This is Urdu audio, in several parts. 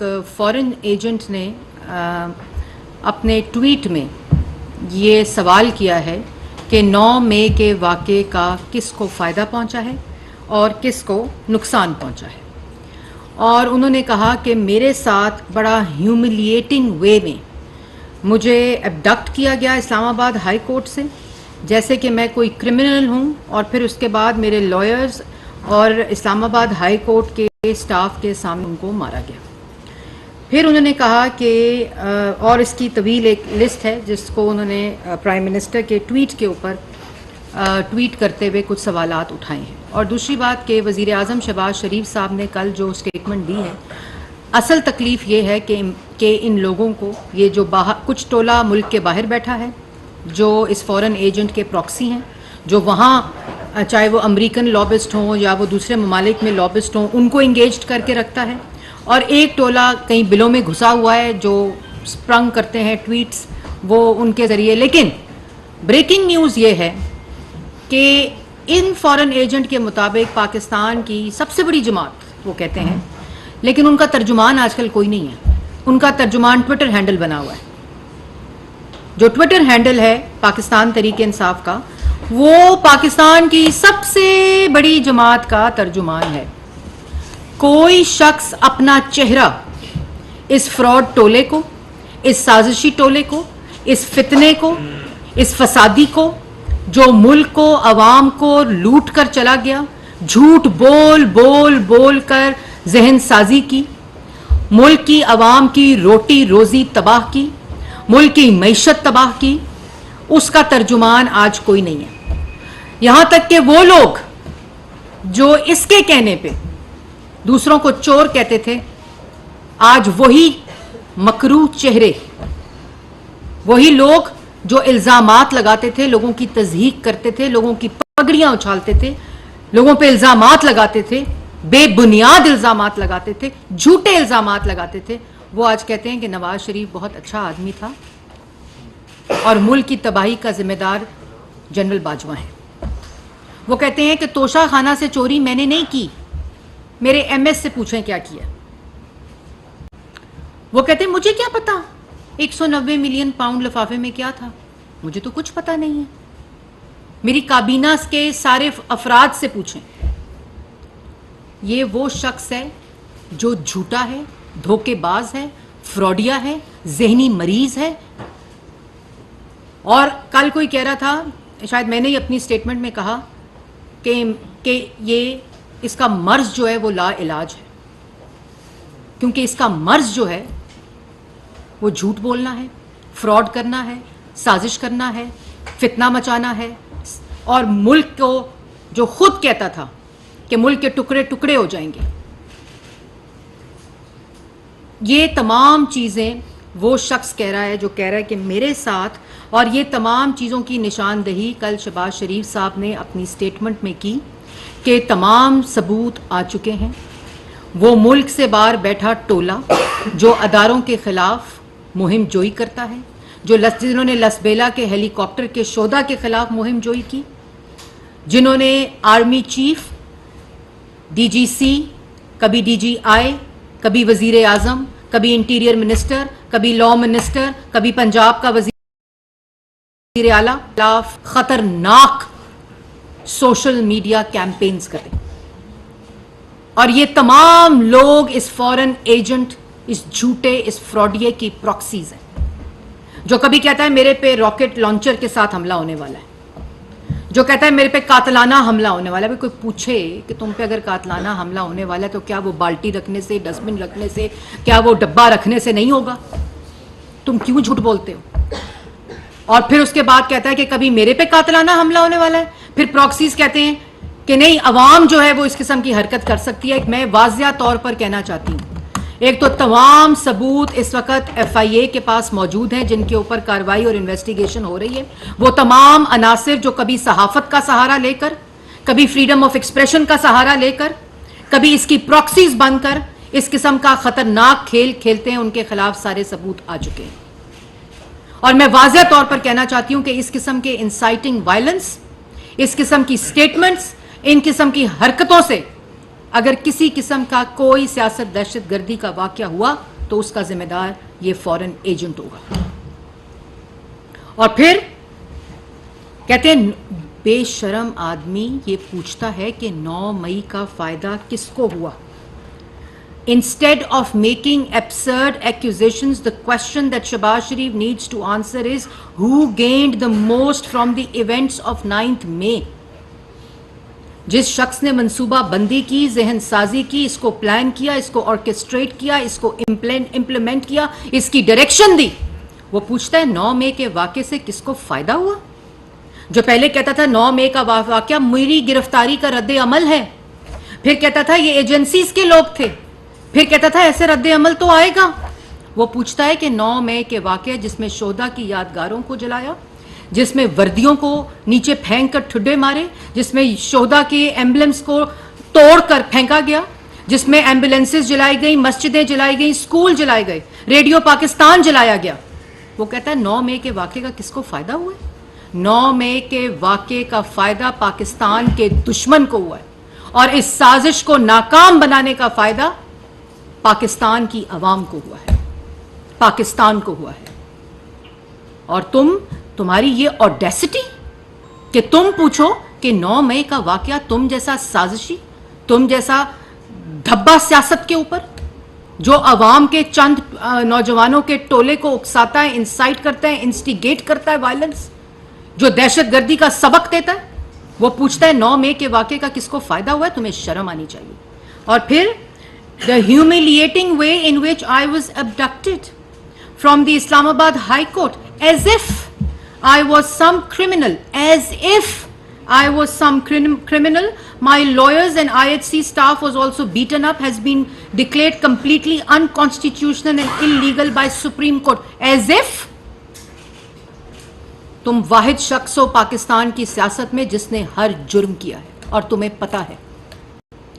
ایک فورن ایجنٹ نے اپنے ٹویٹ میں یہ سوال کیا ہے کہ 9 مئی کے واقعے کا کس کو فائدہ پہنچا ہے اور کس کو نقصان پہنچا ہے، اور انہوں نے کہا کہ میرے ساتھ بڑا ہیوملیٹنگ وے میں مجھے ایبڈکٹ کیا گیا اسلام آباد ہائی کورٹ سے، جیسے کہ میں کوئی کرمنل ہوں، اور پھر اس کے بعد میرے لائرز اور اسلام آباد ہائی کورٹ کے سٹاف کے سامنے ان کو مارا گیا۔ پھر انہوں نے کہا کہ اور اس کی طویل ایک لسٹ ہے جس کو انہوں نے پرائم منسٹر کے ٹویٹ کے اوپر ٹویٹ کرتے ہوئے کچھ سوالات اٹھائے ہیں۔ اور دوسری بات کہ وزیر اعظم شہباز شریف صاحب نے کل جو اسٹیٹمنٹ دی ہے، اصل تکلیف یہ ہے کہ ان لوگوں کو، یہ جو کچھ ٹولہ ملک کے باہر بیٹھا ہے جو اس فورن ایجنٹ کے پراکسی ہیں، جو وہاں چاہے وہ امریکن لابسٹ ہوں یا وہ دوسرے ممالک میں لابسٹ ہوں، ان کو انگیجڈ کر کے رکھتا ہے، اور ایک ٹولہ کئی بلوں میں گھسا ہوا ہے جو اسپرنگ کرتے ہیں ٹویٹس وہ ان کے ذریعے۔ لیکن بریکنگ نیوز یہ ہے کہ ان فورن ایجنٹ کے مطابق پاکستان کی سب سے بڑی جماعت وہ کہتے ہیں، لیکن ان کا ترجمان آج کل کوئی نہیں ہے، ان کا ترجمان ٹویٹر ہینڈل بنا ہوا ہے۔ جو ٹویٹر ہینڈل ہے پاکستان تحریک انصاف کا، وہ پاکستان کی سب سے بڑی جماعت کا ترجمان ہے۔ کوئی شخص اپنا چہرہ اس فراڈ ٹولے کو، اس سازشی ٹولے کو، اس فتنے کو، اس فسادی کو، جو ملک کو، عوام کو لوٹ کر چلا گیا، جھوٹ بول بول بول کر ذہن سازی کی، ملک کی عوام کی روٹی روزی تباہ کی، ملک کی معیشت تباہ کی، اس کا ترجمان آج کوئی نہیں ہے۔ یہاں تک کہ وہ لوگ جو اس کے کہنے پہ دوسروں کو چور کہتے تھے، آج وہی مکروہ چہرے، وہی لوگ جو الزامات لگاتے تھے، لوگوں کی تضحیق کرتے تھے، لوگوں کی پگڑیاں اچھالتے تھے، لوگوں پہ الزامات لگاتے تھے، بے بنیاد الزامات لگاتے تھے، جھوٹے الزامات لگاتے تھے، وہ آج کہتے ہیں کہ نواز شریف بہت اچھا آدمی تھا اور ملک کی تباہی کا ذمہ دار جنرل باجوہ ہے۔ وہ کہتے ہیں کہ توشہ خانہ سے چوری میں نے نہیں کی، میرے ایم ایس سے پوچھیں کیا کیا۔ وہ کہتے ہیں مجھے کیا پتا 190 ملین پاؤنڈ لفافے میں کیا تھا، مجھے تو کچھ پتا نہیں ہے، میری کابینہ کے سارے افراد سے پوچھیں۔ یہ وہ شخص ہے جو جھوٹا ہے، دھوکے باز ہے، فراڈیا ہے، ذہنی مریض ہے۔ اور کل کوئی کہہ رہا تھا، شاید میں نے ہی اپنی سٹیٹمنٹ میں کہا کہ یہ اس کا مرض جو ہے وہ لا علاج ہے، کیونکہ اس کا مرض جو ہے وہ جھوٹ بولنا ہے، فراڈ کرنا ہے، سازش کرنا ہے، فتنہ مچانا ہے، اور ملک کو جو خود کہتا تھا کہ ملک کے ٹکڑے ٹکڑے ہو جائیں گے، یہ تمام چیزیں وہ شخص کہہ رہا ہے جو کہہ رہا ہے کہ میرے ساتھ، اور یہ تمام چیزوں کی نشاندہی کل شہباز شریف صاحب نے اپنی سٹیٹمنٹ میں کی کہ تمام ثبوت آ چکے ہیں۔ وہ ملک سے باہر بیٹھا ٹولہ جو اداروں کے خلاف مہم جوئی کرتا ہے، جنہوں نے لسبیلا کے ہیلی کاپٹر کے شہداء کے خلاف مہم جوئی کی، جنہوں نے آرمی چیف، ڈی جی سی، کبھی ڈی جی آئی، کبھی وزیر اعظم، کبھی انٹیریئر منسٹر، کبھی لا منسٹر، کبھی پنجاب کا وزیر اعلیٰ خلاف خطرناک سوشل میڈیا کیمپینز کریں۔ اور یہ تمام لوگ اس فورن ایجنٹ، اس جھوٹے، اس فراڈیے کی پراکسیز ہیں، جو کبھی کہتا ہے میرے پہ راکٹ لانچر کے ساتھ حملہ ہونے والا ہے، جو کہتا ہے میرے پہ قاتلانہ حملہ ہونے والا ہے۔ کوئی پوچھے کہ تم پہ اگر قاتلانہ حملہ ہونے والا ہے تو کیا وہ بالٹی رکھنے سے، ڈسٹ بن رکھنے سے، کیا وہ ڈبہ رکھنے سے نہیں ہوگا؟ تم کیوں جھوٹ بولتے ہو؟ اور پھر اس کے بعد کہتا ہے کہ کبھی میرے پہ قاتلانہ حملہ ہونے والا ہے، پھر پراکسیز کہتے ہیں کہ نہیں عوام جو ہے وہ اس قسم کی حرکت کر سکتی ہے۔ میں واضح طور پر کہنا چاہتی ہوں، ایک تو تمام ثبوت اس وقت ایف آئی اے کے پاس موجود ہیں جن کے اوپر کارروائی اور انویسٹیگیشن ہو رہی ہے۔ وہ تمام عناصر جو کبھی صحافت کا سہارا لے کر، کبھی فریڈم آف ایکسپریشن کا سہارا لے کر، کبھی اس کی پراکسیز بن کر اس قسم کا خطرناک کھیل کھیلتے ہیں، ان کے خلاف سارے ثبوت آ چکے ہیں۔ اور میں واضح طور پر کہنا چاہتی ہوں کہ اس قسم کے انسائٹنگ وائلنس، اس قسم کی سٹیٹمنٹس، ان قسم کی حرکتوں سے اگر کسی قسم کا کوئی سیاست دہشت گردی کا واقعہ ہوا تو اس کا ذمہ دار یہ فورن ایجنٹ ہوگا. اور پھر کہتے ہیں بے شرم آدمی یہ پوچھتا ہے کہ 9 مئی کا فائدہ کس کو ہوا. Instead of making absurd accusations, the question that Shehbaz Sharif needs to answer is who gained the most from the events of 9th May. جس شخص نے منصوبہ بندی کی، ذہن سازی کی، اس کو پلان کیا، اس کو آرکیسٹریٹ کیا، اس کو امپلیمنٹ کیا، اس کی ڈائریکشن دی، وہ پوچھتا ہے 9 مئی کے واقعے سے کس کو فائدہ ہوا. جو پہلے کہتا تھا 9 مئی کا واقعہ میری گرفتاری کا رد عمل ہے، پھر کہتا تھا یہ ایجنسیز کے لوگ تھے، پھر کہتا تھا ایسے رد عمل تو آئے گا. وہ پوچھتا ہے کہ 9 مئی کے واقعے جس میں شہداء کی یادگاروں کو جلایا، جس میں وردیوں کو نیچے پھینک کر ٹھڈے مارے، جس میں شہداء کے ایمبلمس کو توڑ کر پھینکا گیا، جس میں ایمبولینسز جلائی گئیں، مسجدیں جلائی گئیں، اسکول جلائے گئے، ریڈیو پاکستان جلایا گیا. وہ کہتا ہے 9 مئی کے واقعے کا کس کو فائدہ ہوا ہے؟ 9 مئی کے واقعے کا فائدہ پاکستان کے دشمن کو ہوا ہے، اور اس سازش کو ناکام بنانے کا فائدہ پاکستان کی عوام کو ہوا ہے، پاکستان کو ہوا ہے. اور تمہاری یہ آڈیسٹی کہ تم پوچھو کہ 9 مئی کا واقعہ تم جیسا سازشی، تم جیسا دھبا سیاست کے اوپر جو عوام کے چند نوجوانوں کے ٹولے کو اکساتا ہے، انسائٹ کرتا ہے، انسٹیگیٹ کرتا ہے وائلنس، جو دہشت گردی کا سبق دیتا ہے، وہ پوچھتا ہے 9 مئی کے واقعے کا کس کو فائدہ ہوا ہے. تمہیں شرم آنی چاہیے. اور پھر the humiliating way in which I was abducted from the Islamabad High Court, as if I was some criminal, as if I was some criminal. My lawyers and IHC staff was also beaten up, has been declared completely unconstitutional and illegal by Supreme Court. As if تم واحد شخص ہو پاکستان کی سیاست میں جس نے ہر جرم کیا ہے اور تمہیں پتا ہے.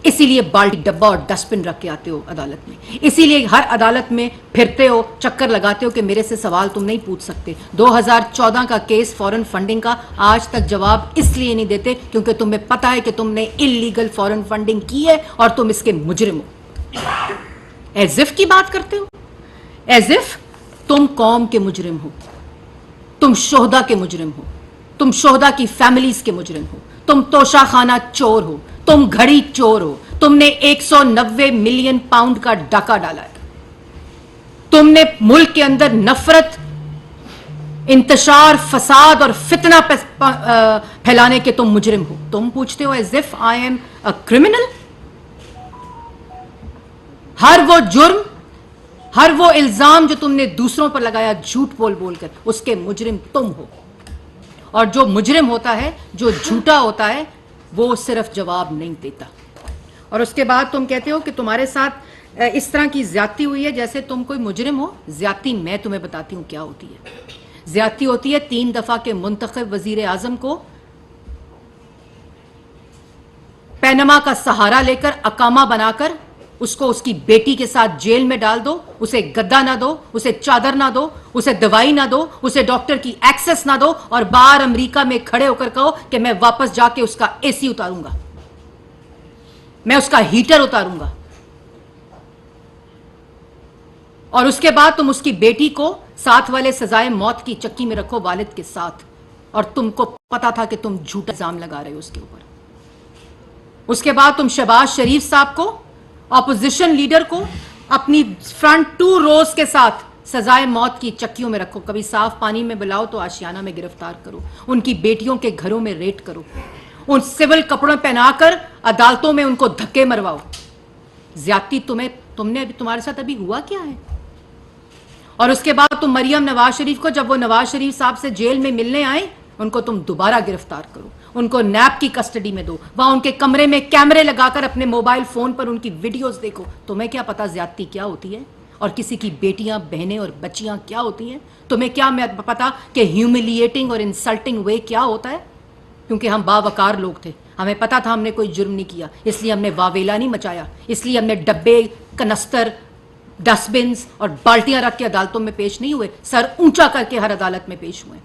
اسی لیے بالٹی ڈبہ اور ڈسٹ بن رکھ کے آتے ہو عدالت میں، اسی لیے ہر عدالت میں پھرتے ہو، چکر لگاتے ہو کہ میرے سے سوال تم نہیں پوچھ سکتے. 2014 کا کیس فورن فنڈنگ کا آج تک جواب اس لیے نہیں دیتے کیونکہ تمہیں پتا ہے کہ تم نے انلیگل فورن فنڈنگ کی ہے اور تم اس کے مجرم ہو. ایز اف کی بات کرتے ہو، ایز اف تم قوم کے مجرم ہو، تم شہداء کے مجرم ہو، تم شہداء کی فیملیز کے مجرم ہو، تم توشہ خانہ چور ہو، تم گھڑی چور ہو، تم نے 190 ملین پاؤنڈ کا ڈاکہ ڈالا ہے، تم نے ملک کے اندر نفرت، انتشار، فساد اور فتنہ پھیلانے کے تم مجرم ہو. تم پوچھتے ہو as if I am a criminal. ہر وہ جرم، ہر وہ الزام جو تم نے دوسروں پر لگایا جھوٹ بول بول کر، اس کے مجرم تم ہو. اور جو مجرم ہوتا ہے، جو جھوٹا ہوتا ہے، وہ صرف جواب نہیں دیتا. اور اس کے بعد تم کہتے ہو کہ تمہارے ساتھ اس طرح کی زیادتی ہوئی ہے جیسے تم کوئی مجرم ہو. زیادتی میں تمہیں بتاتی ہوں کیا ہوتی ہے. زیادتی ہوتی ہے 3 دفعہ کے منتخب وزیر اعظم کو پینما کا سہارا لے کر اقامہ بنا کر اس کو اس کی بیٹی کے ساتھ جیل میں ڈال دو، اسے گدا نہ دو، اسے چادر نہ دو، اسے دوائی نہ دو، اسے ڈاکٹر کی ایکسس نہ دو، اور باہر امریکہ میں کھڑے ہو کر کہو کہ میں واپس جا کے اس کا اے سی اتاروں گا، میں اس کا ہیٹر اتاروں گا. اور اس کے بعد تم اس کی بیٹی کو ساتھ والے سزائے موت کی چکی میں رکھو والد کے ساتھ، اور تم کو پتا تھا کہ تم جھوٹا الزام لگا رہے ہو اس کے اوپر. اس کے بعد تم شہباز شریف صاحب کو، اپوزیشن لیڈر کو، اپنی فرنٹ 2 روز کے ساتھ سزائے موت کی چکیوں میں رکھو. کبھی صاف پانی میں بلاؤ تو آشیانہ میں گرفتار کرو، ان کی بیٹیوں کے گھروں میں ریڈ کرو، ان سول کپڑوں پہنا کر عدالتوں میں ان کو دھکے مرواؤ. زیادتی تمہارے ساتھ ابھی ہوا کیا ہے؟ اور اس کے بعد تم مریم نواز شریف کو، جب وہ نواز شریف صاحب سے جیل میں ملنے آئے، ان کو تم دوبارہ گرفتار کرو، ان کو نیب کی کسٹڈی میں دو، وہاں ان کے کمرے میں کیمرے لگا کر اپنے موبائل فون پر ان کی ویڈیوز دیکھو. تمہیں کیا پتا زیادتی کیا ہوتی ہے اور کسی کی بیٹیاں، بہنیں اور بچیاں کیا ہوتی ہیں؟ تمہیں کیا پتا کہ ہیوملیٹنگ اور انسلٹنگ وے کیا ہوتا ہے؟ کیونکہ ہم باوقار لوگ تھے، ہمیں پتا تھا ہم نے کوئی جرم نہیں کیا، اس لیے ہم نے واویلا نہیں مچایا، اس لیے ہم نے ڈبے، کنستر، ڈسٹ بنز اور بالٹیاں رکھ کے عدالتوں میں پیش نہیں ہوئے، سر اونچا کر کے ہر عدالت میں پیش ہوئے.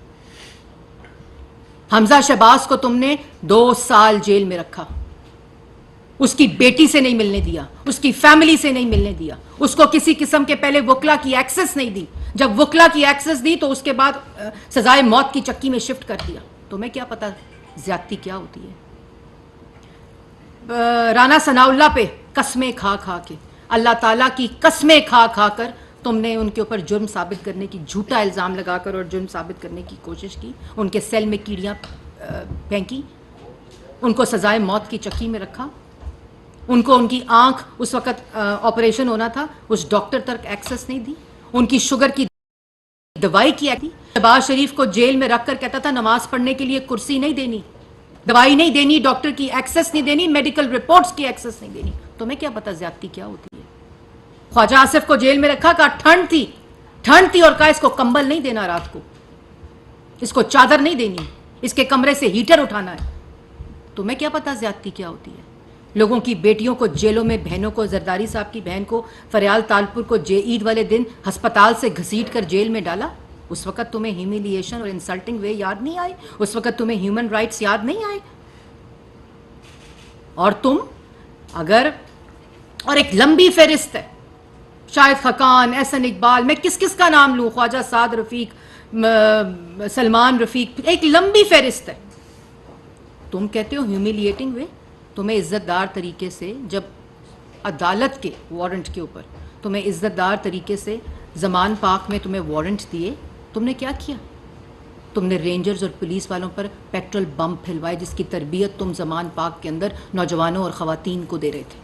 حمزہ شہباز کو تم نے 2 سال جیل میں رکھا، اس کی بیٹی سے نہیں ملنے دیا, اس کی فیملی سے نہیں ملنے دیا, اس کو کسی قسم کے پہلے وکلا کی ایکسس نہیں دی, جب وکلا کی ایکسس دی تو اس کے بعد سزائے موت کی چکی میں شفٹ کر دیا. تمہیں کیا پتا زیادتی کیا ہوتی ہے؟ رانا ثناء اللہ پہ قسمیں کھا کھا کے, اللہ تعالیٰ کی قسمیں کھا کھا کر تم نے ان کے اوپر جرم ثابت کرنے کی, جھوٹا الزام لگا کر اور جرم ثابت کرنے کی کوشش کی, ان کے سیل میں کیڑیاں پھینکی, ان کو سزائے موت کی چکی میں رکھا, ان کو ان کی آنکھ اس وقت آپریشن ہونا تھا, اس ڈاکٹر تک ایکسس نہیں دی, ان کی شوگر کی دوائی کی تھی. شہباز شریف کو جیل میں رکھ کر کہتا تھا نماز پڑھنے کے لیے کرسی نہیں دینی, دوائی نہیں دینی, ڈاکٹر کی ایکسس نہیں دینی, میڈیکل رپورٹس کی ایکسس نہیں دینی. تمہیں کیا پتا زیادتی کیا ہوتی ہے؟ خواجہ آصف کو جیل میں رکھا, کہا ٹھنڈ تھی اور کہا اس کو کمبل نہیں دینا, رات کو اس کو چادر نہیں دینی, اس کے کمرے سے ہیٹر اٹھانا ہے. تمہیں کیا پتا زیادتی کیا ہوتی ہے؟ لوگوں کی بیٹیوں کو جیلوں میں, بہنوں کو, زرداری صاحب کی بہن کو فریال تالپور کو عید والے دن ہسپتال سے گھسیٹ کر جیل میں ڈالا. اس وقت تمہیں ہیومیلیشن اور انسلٹنگ وے یاد نہیں آئے؟ اس وقت تمہیں ہیومن رائٹس یاد نہیں آئے؟ اور تم اگر, اور ایک لمبی فہرست ہے, شاہد خقان, احسن اقبال, میں کس کس کا نام لوں, خواجہ سعد رفیق, سلمان رفیق, ایک لمبی فہرست ہے. تم کہتے ہو ہیومیلیٹنگ وے. تمہیں عزت دار طریقے سے, جب عدالت کے وارنٹ کے اوپر تمہیں عزت دار طریقے سے زمان پاک میں تمہیں وارنٹ دیے, تم نے کیا کیا؟ تم نے رینجرز اور پولیس والوں پر پیٹرول بم پھیلوائے, جس کی تربیت تم زمان پاک کے اندر نوجوانوں اور خواتین کو دے رہے تھے.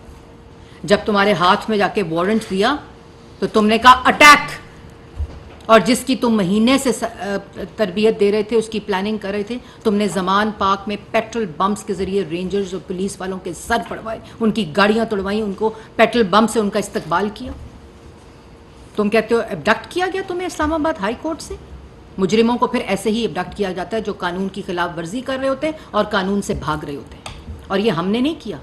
جب تمہارے ہاتھ میں جا کے وارنٹ دیا تو تم نے کہا اٹیک, اور جس کی تم مہینے سے تربیت دے رہے تھے, اس کی پلاننگ کر رہے تھے, تم نے زمان پاک میں پیٹرول بمز کے ذریعے رینجرز اور پولیس والوں کے سر پڑوائے, ان کی گاڑیاں توڑوائیں, ان کو پیٹرول بم سے ان کا استقبال کیا. تم کہتے ہو ابڈکٹ کیا گیا تمہیں اسلام آباد ہائی کورٹ سے. مجرموں کو پھر ایسے ہی ابڈکٹ کیا جاتا ہے جو قانون کی خلاف ورزی کر رہے ہوتے ہیں اور قانون سے بھاگ رہے ہوتے ہیں. اور یہ ہم نے نہیں کیا,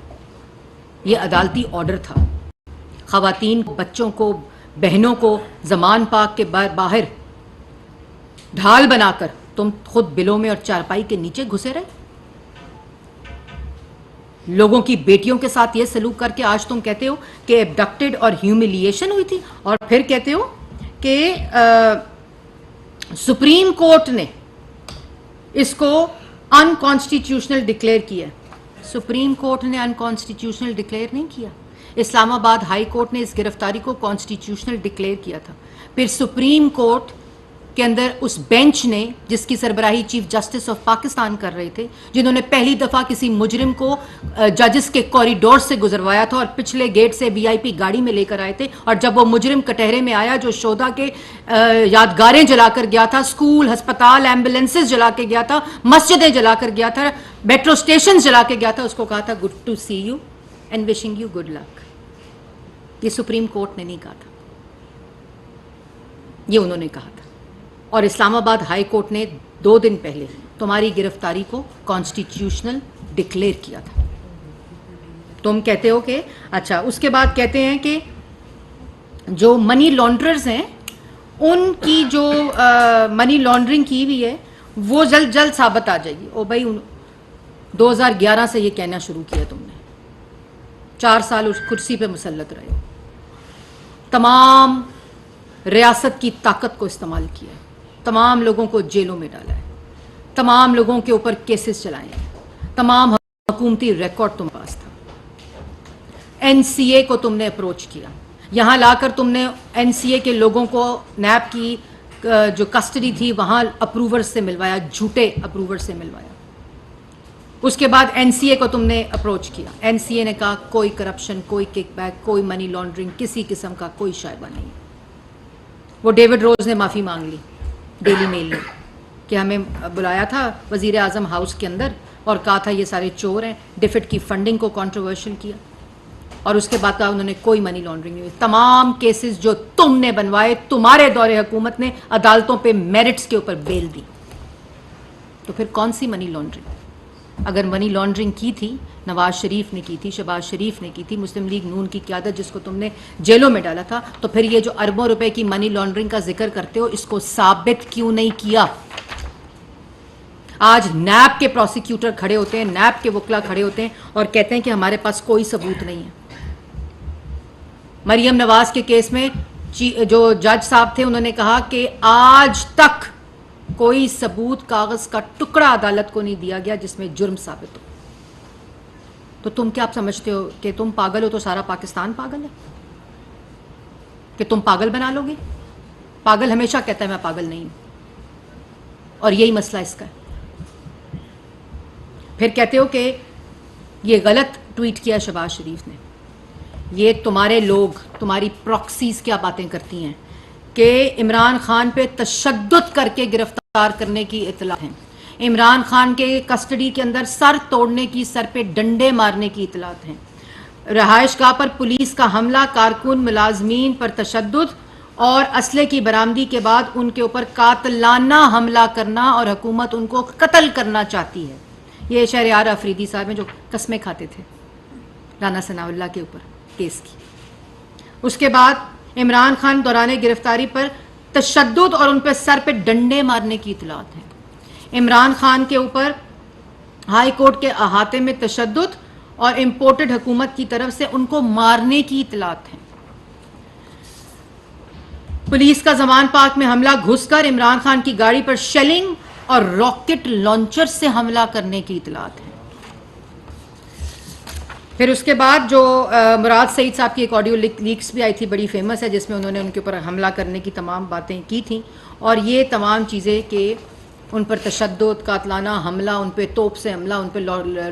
یہ عدالتی آرڈر تھا. خواتین, بچوں کو, بہنوں کو زمان پاک کے باہر ڈھال بنا کر تم خود بلوں میں اور چارپائی کے نیچے گھسے رہے. لوگوں کی بیٹیوں کے ساتھ یہ سلوک کر کے آج تم کہتے ہو کہ ابڈکٹڈ اور ہیومیلیشن ہوئی تھی, اور پھر کہتے ہو کہ سپریم کورٹ نے اس کو انکانسٹیٹیوشنل ڈکلیئر کیا. سپریم کورٹ نے انکانسٹیٹیوشنل ڈکلیئر نہیں کیا, اسلام آباد ہائی کورٹ نے اس گرفتاری کو کانسٹیٹیوشنل ڈکلیئر کیا تھا. پھر سپریم کورٹ کے اندر اس بینچ نے, جس کی سربراہی چیف جسٹس آف پاکستان کر رہے تھے, جنہوں نے پہلی دفعہ کسی مجرم کو ججز کے کوریڈور سے گزروایا تھا اور پچھلے گیٹ سے وی آئی پی گاڑی میں لے کر آئے تھے, اور جب وہ مجرم کٹہرے میں آیا جو شہداء کے یادگاریں جلا کر گیا تھا, اسکول, ہسپتال, ایمبولینسز جلا کے گیا تھا, مسجدیں جلا کر گیا تھا, میٹرو اسٹیشن جلا کے گیا تھا, اس کو کہا تھا good to see you and wishing you good luck. یہ سپریم کورٹ نے نہیں کہا تھا, یہ انہوں نے کہا تھا. اور اسلام آباد ہائی کورٹ نے 2 دن پہلے تمہاری گرفتاری کو کانسٹیٹیوشنل ڈکلیئر کیا تھا. تم کہتے ہو کہ اچھا, اس کے بعد کہتے ہیں کہ جو منی لانڈررز ہیں, ان کی جو منی لانڈرنگ کی ہوئی ہے وہ جلد جلد ثابت آ جائے گی. او بھائی 2011 سے یہ کہنا شروع کیا تم نے, 4 سال اس کرسی پہ مسلط رہے, تمام ریاست کی طاقت کو استعمال کیا ہے, تمام لوگوں کو جیلوں میں ڈالا ہے, تمام لوگوں کے اوپر کیسز چلائے ہیں, تمام حکومتی ریکارڈ تم پاس تھا. این سی اے کو تم نے اپروچ کیا, یہاں لا کر تم نے این سی اے کے لوگوں کو نیب کی جو کسٹڈی تھی وہاں اپروور سے ملوایا, جھوٹے اپروور سے ملوایا. اس کے بعد این سی اے کو تم نے اپروچ کیا, این سی اے نے کہا کوئی کرپشن, کوئی کک بیک, کوئی منی لانڈرنگ, کسی قسم کا کوئی شائبہ نہیں. وہ ڈیوڈ روز نے معافی مانگ لی ڈیلی میل نے کہ ہمیں بلایا تھا وزیر اعظم ہاؤس کے اندر اور کہا تھا یہ سارے چور ہیں, ڈیفٹ کی فنڈنگ کو کنٹروورشل کیا, اور اس کے بعد کہا انہوں نے کوئی منی لانڈرنگ نہیں ہوئی. تمام کیسز جو تم نے بنوائے, تمہارے دور حکومت نے عدالتوں پہ میرٹس کے اوپر بیل دی. تو پھر کون سی منی لانڈرنگ؟ اگر منی لانڈرنگ کی تھی, نواز شریف نے کی تھی, شہباز شریف نے کی تھی, مسلم لیگ نون کی قیادت جس کو تم نے جیلوں میں ڈالا تھا, تو پھر یہ جو اربوں روپے کی منی لانڈرنگ کا ذکر کرتے ہو, اس کو ثابت کیوں نہیں کیا؟ آج نیب کے پروسیکیوٹر کھڑے ہوتے ہیں, نیب کے وکلا کھڑے ہوتے ہیں اور کہتے ہیں کہ ہمارے پاس کوئی ثبوت نہیں ہے. مریم نواز کے کیس میں جو جج صاحب تھے انہوں نے کہا کہ آج تک کوئی ثبوت کاغذ کا ٹکڑا عدالت کو نہیں دیا گیا جس میں جرم ثابت ہو. تو تم کیا سمجھتے ہو کہ تم پاگل ہو تو سارا پاکستان پاگل ہے, کہ تم پاگل بنا لو گے؟ پاگل ہمیشہ کہتا ہے میں پاگل نہیں ہوں, اور یہی مسئلہ اس کا ہے. پھر کہتے ہو کہ یہ غلط ٹویٹ کیا شہباز شریف نے. یہ تمہارے لوگ, تمہاری پراکسیز کیا باتیں کرتی ہیں کہ عمران خان پہ تشدد کر کے گرفتار کرنے کی اطلاع ہیں, عمران خان کے کسٹڈی کے اندر سر توڑنے کی, سر پہ ڈنڈے مارنے کی اطلاعات ہیں, رہائش گاہ پر پولیس کا حملہ, کارکن ملازمین پر تشدد اور اسلحے کی برآمدی کے بعد ان کے اوپر قاتلانہ حملہ کرنا اور حکومت ان کو قتل کرنا چاہتی ہے. یہ شہریار افریدی صاحب ہیں جو قسمیں کھاتے تھے رانا ثناء اللہ کے اوپر کیس کی. اس کے بعد عمران خان دوران گرفتاری پر تشدد اور ان پہ سر پہ ڈنڈے مارنے کی اطلاعات ہیں. عمران خان کے اوپر ہائی کورٹ کے احاطے میں تشدد اور امپورٹڈ حکومت کی طرف سے ان کو مارنے کی اطلاعات ہیں. پولیس کا زمان پارک میں حملہ, گھس کر عمران خان کی گاڑی پر شیلنگ اور راکٹ لانچر سے حملہ کرنے کی اطلاعات ہیں. پھر اس کے بعد جو مراد سعید صاحب کی ایک آڈیو لیکس بھی آئی تھی, بڑی فیمس ہے, جس میں انہوں نے ان کے اوپر حملہ کرنے کی تمام باتیں کی تھیں, اور یہ تمام چیزیں کہ ان پر تشدد, قاتلانہ حملہ, ان پہ توپ سے حملہ, ان پہ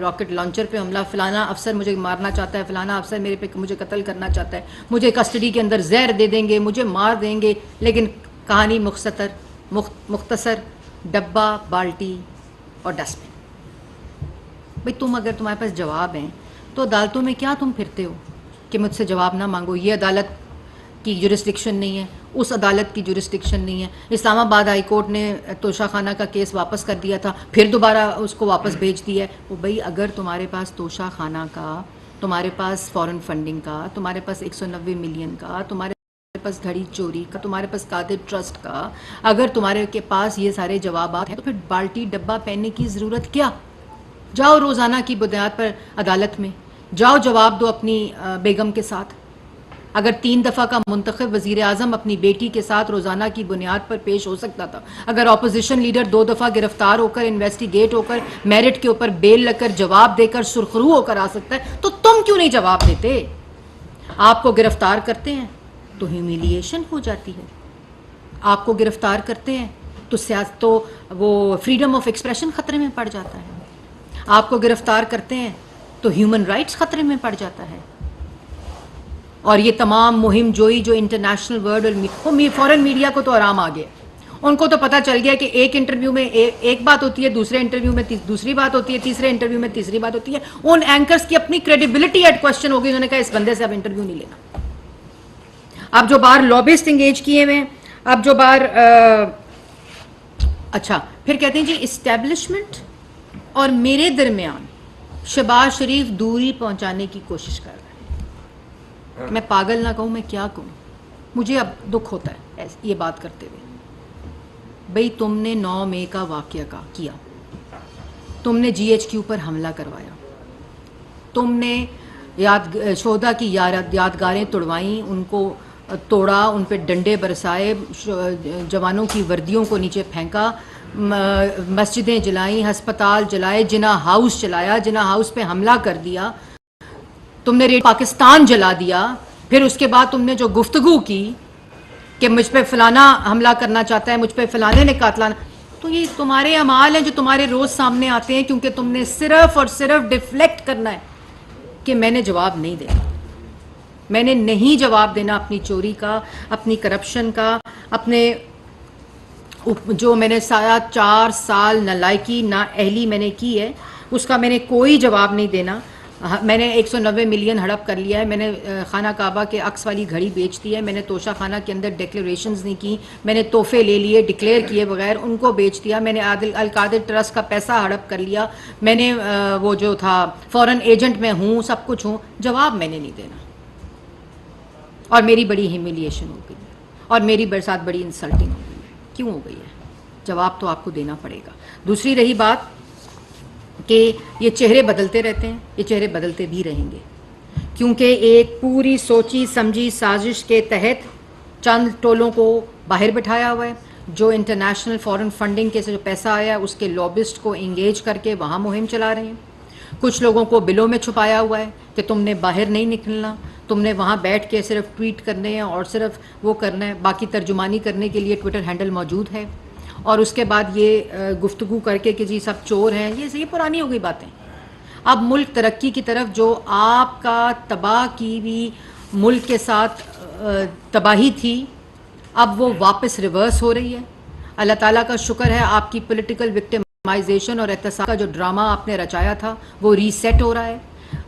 راکٹ لانچر پہ حملہ, فلانا افسر مجھے مارنا چاہتا ہے, فلانا افسر میرے پہ مجھے قتل کرنا چاہتا ہے, مجھے کسٹڈی کے اندر زہر دے دیں گے, مجھے مار دیں گے. لیکن کہانی مختصر, ڈبہ, بالٹی اور ڈسٹ بن. بھئی تم اگر تمہارے پاس جواب ہیں تو عدالتوں میں کیا تم پھرتے ہو کہ مجھ سے جواب نہ مانگو؟ یہ عدالت کی جورسڈکشن نہیں ہے, اس عدالت کی جورسڈکشن نہیں ہے. اسلام آباد ہائی کورٹ نے توشہ خانہ کا کیس واپس کر دیا تھا, پھر دوبارہ اس کو واپس بھیج دیا ہے. وہ بھئی اگر تمہارے پاس توشہ خانہ کا, تمہارے پاس فورن فنڈنگ کا, تمہارے پاس 190 ملین کا, تمہارے پاس گھڑی چوری کا, تمہارے پاس قادر ٹرسٹ کا, اگر تمہارے کے پاس یہ سارے جوابات ہیں تو پھر بالٹی ڈبہ پہننے کی ضرورت کیا؟ جاؤ روزانہ کی بنیاد پر عدالت میں جاؤ, جواب دو اپنی بیگم کے ساتھ. اگر 3 دفعہ کا منتخب وزیر اعظم اپنی بیٹی کے ساتھ روزانہ کی بنیاد پر پیش ہو سکتا تھا, اگر اپوزیشن لیڈر 2 دفعہ گرفتار ہو کر, انویسٹیگیٹ ہو کر, میرٹ کے اوپر بیل لگ کر, جواب دے کر سرخرو ہو کر آ سکتا ہے, تو تم کیوں نہیں جواب دیتے؟ آپ کو گرفتار کرتے ہیں تو ہیومیلیشن ہو جاتی ہے, آپ کو گرفتار کرتے ہیں تو وہ فریڈم آف ایکسپریشن خطرے میں پڑ جاتا ہے, آپ کو گرفتار کرتے ہیں تو ہیومن رائٹس خطرے میں پڑ جاتا ہے. اور یہ تمام مہم جوئی جو انٹرنیشنل ورلڈ اور فورن میڈیا کو تو آرام آ گیا, ان کو تو پتہ چل گیا کہ ایک انٹرویو میں ایک بات ہوتی ہے, دوسرے انٹرویو میں دوسری بات ہوتی ہے, تیسرے انٹرویو میں تیسری بات ہوتی ہے. ان اینکرز کی اپنی کریڈیبلٹی ایٹ کوسچن ہو گئی, انہوں نے کہا اس بندے سے اب انٹرویو نہیں لینا. اب جو بار لابسٹ انگیج کیے ہوئے ہیں, اب جو بار اچھا پھر کہتے ہیں جی اسٹیبلشمنٹ اور میرے درمیان شہباز شریف دوری پہنچانے کی کوشش کر رہا ہے. میں پاگل نہ کہوں, میں کیا کہوں, مجھے اب دکھ ہوتا ہے یہ بات کرتے ہوئے. بھئی تم نے 9 مئی کا واقعہ کیا, تم نے جی ایچ کیو پر حملہ کروایا, تم نے شہداء کی یادگاریں توڑوائیں, ان کو توڑا, ان پہ ڈنڈے برسائے, جوانوں کی وردیوں کو نیچے پھینکا, مسجدیں جلائیں, ہسپتال جلائے, جناح ہاؤس چلایا, جناح ہاؤس پہ حملہ کر دیا, تم نے ریڈ پاکستان جلا دیا. پھر اس کے بعد تم نے جو گفتگو کی کہ مجھ پہ فلانا حملہ کرنا چاہتا ہے, مجھ پہ فلانے نے قاتلانا, تو یہ تمہارے اعمال ہیں جو تمہارے روز سامنے آتے ہیں, کیونکہ تم نے صرف اور صرف ڈیفلیکٹ کرنا ہے کہ میں نے جواب نہیں دینا, میں نے نہیں جواب دینا اپنی چوری کا, اپنی کرپشن کا, اپنے جو میں نے 4 سال نالائکی نااہلی میں نے کی ہے اس کا میں نے کوئی جواب نہیں دینا. میں نے 190 ملین ہڑپ کر لیا ہے, میں نے خانہ کعبہ کے عکس والی گھڑی بیچ دی ہے, میں نے توشہ خانہ کے اندر ڈیکلیریشنز نہیں کی, میں نے تحفے لے لیے ڈکلیئر کیے بغیر ان کو بیچ دیا, میں نے القادر ٹرسٹ کا پیسہ ہڑپ کر لیا, میں نے وہ جو تھا فورن ایجنٹ میں ہوں, سب کچھ ہوں, جواب میں نے نہیں دینا. اور میری بڑی ہیومیلیشن ہو گئی اور میری ساتھ بڑی انسلٹنگ ہو گئی ہے. کیوں ہو گئی ہے؟ جواب تو آپ کو دینا پڑے گا. دوسری رہی بات کہ یہ چہرے بدلتے رہتے ہیں, یہ چہرے بدلتے بھی رہیں گے, کیونکہ ایک پوری سوچی سمجھی سازش کے تحت چند ٹولوں کو باہر بٹھایا ہوا ہے, جو انٹرنیشنل فورن فنڈنگ کے سے جو پیسہ آیا اس کے لابسٹ کو انگیج کر کے وہاں مہم چلا رہے ہیں. کچھ لوگوں کو بلوں میں چھپایا ہوا ہے کہ تم نے باہر نہیں نکلنا, تم نے وہاں بیٹھ کے صرف ٹویٹ کرنے ہیں اور صرف وہ کرنا ہے, باقی ترجمانی کرنے کے لیے ٹویٹر ہینڈل موجود ہے. اور اس کے بعد یہ گفتگو کر کے کہ جی سب چور ہیں, یہ پرانی ہو گئی باتیں. اب ملک ترقی کی طرف جو آپ کا تباہ کی بھی ملک کے ساتھ تباہی تھی, اب وہ واپس ریورس ہو رہی ہے. اللہ تعالیٰ کا شکر ہے آپ کی پولیٹیکل وکٹمائزیشن اور احتساب کا جو ڈرامہ آپ نے رچایا تھا وہ ریسیٹ ہو رہا ہے.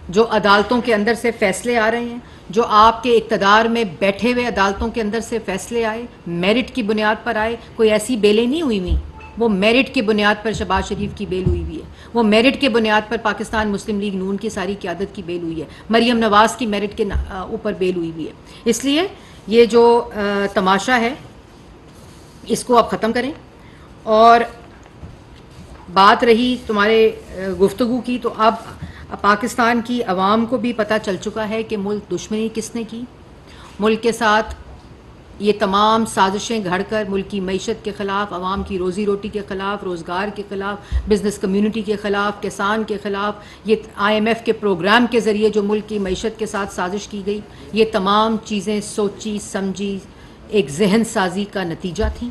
جو عدالتوں کے اندر سے فیصلے آ رہے ہیں, جو آپ کے اقتدار میں بیٹھے ہوئے عدالتوں کے اندر سے فیصلے آئے, میرٹ کی بنیاد پر آئے. کوئی ایسی بیلیں نہیں ہوئی ہوئی, وہ میرٹ کی بنیاد پر شہباز شریف کی بیل ہوئی ہوئی ہے, وہ میرٹ کے بنیاد پر پاکستان مسلم لیگ نون کی ساری قیادت کی بیل ہوئی ہے, مریم نواز کی میرٹ کے اوپر بیل ہوئی ہوئی ہے. اس لیے یہ جو تماشا ہے اس کو آپ ختم کریں. اور بات رہی تمہارے گفتگو کی, تو اب پاکستان کی عوام کو بھی پتہ چل چکا ہے کہ ملک دشمنی کس نے کی. ملک کے ساتھ یہ تمام سازشیں گھڑ کر ملک کی معیشت کے خلاف, عوام کی روزی روٹی کے خلاف, روزگار کے خلاف, بزنس کمیونٹی کے خلاف, کسان کے خلاف, یہ IMF کے پروگرام کے ذریعے جو ملک کی معیشت کے ساتھ سازش کی گئی, یہ تمام چیزیں سوچی سمجھی ایک ذہن سازی کا نتیجہ تھیں,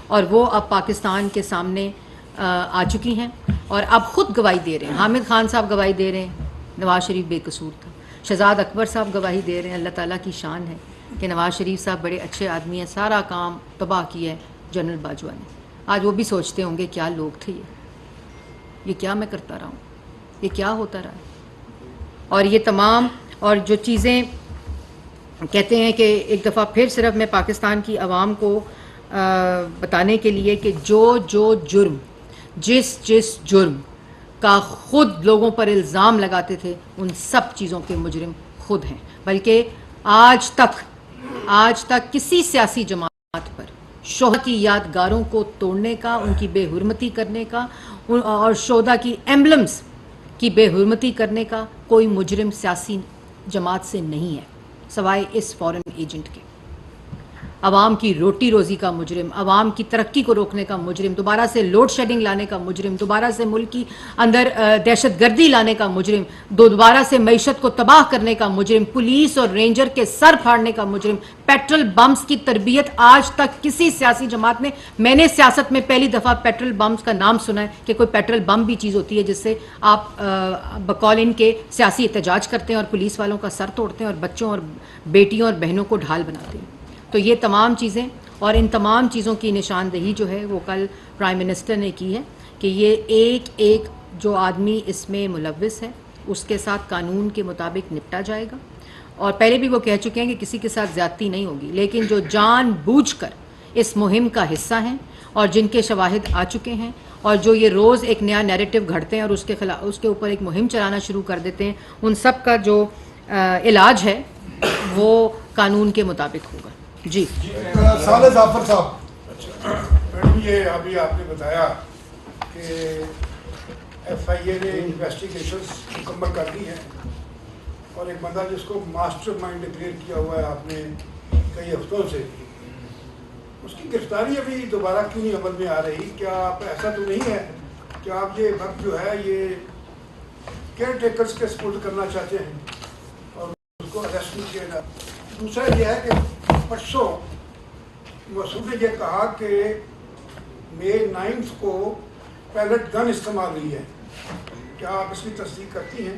اور وہ اب پاکستان کے سامنے آ چکی ہیں اور اب خود گواہی دے رہے ہیں. حامد خان صاحب گواہی دے رہے ہیں نواز شریف بے قصور تھا, شہزاد اکبر صاحب گواہی دے رہے ہیں, اللہ تعالیٰ کی شان ہے کہ نواز شریف صاحب بڑے اچھے آدمی ہیں, سارا کام تباہ کیا ہے جنرل باجوہ نے. آج وہ بھی سوچتے ہوں گے کیا لوگ تھے یہ کیا میں کرتا رہا ہوں, یہ کیا ہوتا رہا ہے. اور یہ تمام اور جو چیزیں کہتے ہیں کہ ایک دفعہ پھر صرف میں پاکستان کی عوام کو بتانے کے لیے کہ جو جرم جس جرم کا خود لوگوں پر الزام لگاتے تھے ان سب چیزوں کے مجرم خود ہیں. بلکہ آج تک کسی سیاسی جماعت پر شہداء کی یادگاروں کو توڑنے کا, ان کی بے حرمتی کرنے کا اور شہداء کی ایمبلمز کی بے حرمتی کرنے کا کوئی مجرم سیاسی جماعت سے نہیں ہے سوائے اس فورن ایجنٹ کے. عوام کی روٹی روزی کا مجرم, عوام کی ترقی کو روکنے کا مجرم, دوبارہ سے لوڈ شیڈنگ لانے کا مجرم, دوبارہ سے ملک کی اندر دہشت گردی لانے کا مجرم, دوبارہ سے معیشت کو تباہ کرنے کا مجرم, پولیس اور رینجر کے سر پھاڑنے کا مجرم, پیٹرول بمز کی تربیت آج تک کسی سیاسی جماعت نے, میں نے سیاست میں پہلی دفعہ پیٹرول بمز کا نام سنا ہے کہ کوئی پیٹرول بم بھی چیز ہوتی ہے جس سے آپ بقول ان کے سیاسی احتجاج کرتے ہیں اور پولیس والوں کا سر توڑتے ہیں اور بچوں اور بیٹیوں اور بہنوں کو ڈھال بناتے ہیں. تو یہ تمام چیزیں اور ان تمام چیزوں کی نشاندہی جو ہے وہ کل پرائم منسٹر نے کی ہے کہ یہ ایک جو آدمی اس میں ملوث ہے اس کے ساتھ قانون کے مطابق نپٹا جائے گا. اور پہلے بھی وہ کہہ چکے ہیں کہ کسی کے ساتھ زیادتی نہیں ہوگی, لیکن جو جان بوجھ کر اس مہم کا حصہ ہیں اور جن کے شواہد آ چکے ہیں اور جو یہ روز ایک نیا نیریٹو گھڑتے ہیں اور اس کے اوپر ایک مہم چلانا شروع کر دیتے ہیں, ان سب کا جو علاج ہے وہ قانون کے مطابق ہوگا. جی صالح ظفر صاحب, میڈم یہ ابھی آپ نے بتایا کہ FIA نے انویسٹیگیشنز مکمل کر لی ہیں اور ایک بندہ جس کو ماسٹر مائنڈ ڈکلیئر کیا ہوا ہے آپ نے کئی ہفتوں سے, اس کی گرفتاری ابھی دوبارہ کیوں نہیں عمل میں آ رہی؟ کیا آپ ایسا تو نہیں ہے کہ آپ یہ وقت جو ہے یہ کیئر ٹیکرز کے سپورٹ کرنا چاہتے ہیں اور اس کو اریسٹ نہیں کیا جائے؟ دوسرا یہ ہے کہ پرسوں مسعود نے یہ کہا کہ مئی 9 کو پیلٹ گن استعمال ہوئی ہے, کیا آپ اس کی تصدیق کرتی ہیں؟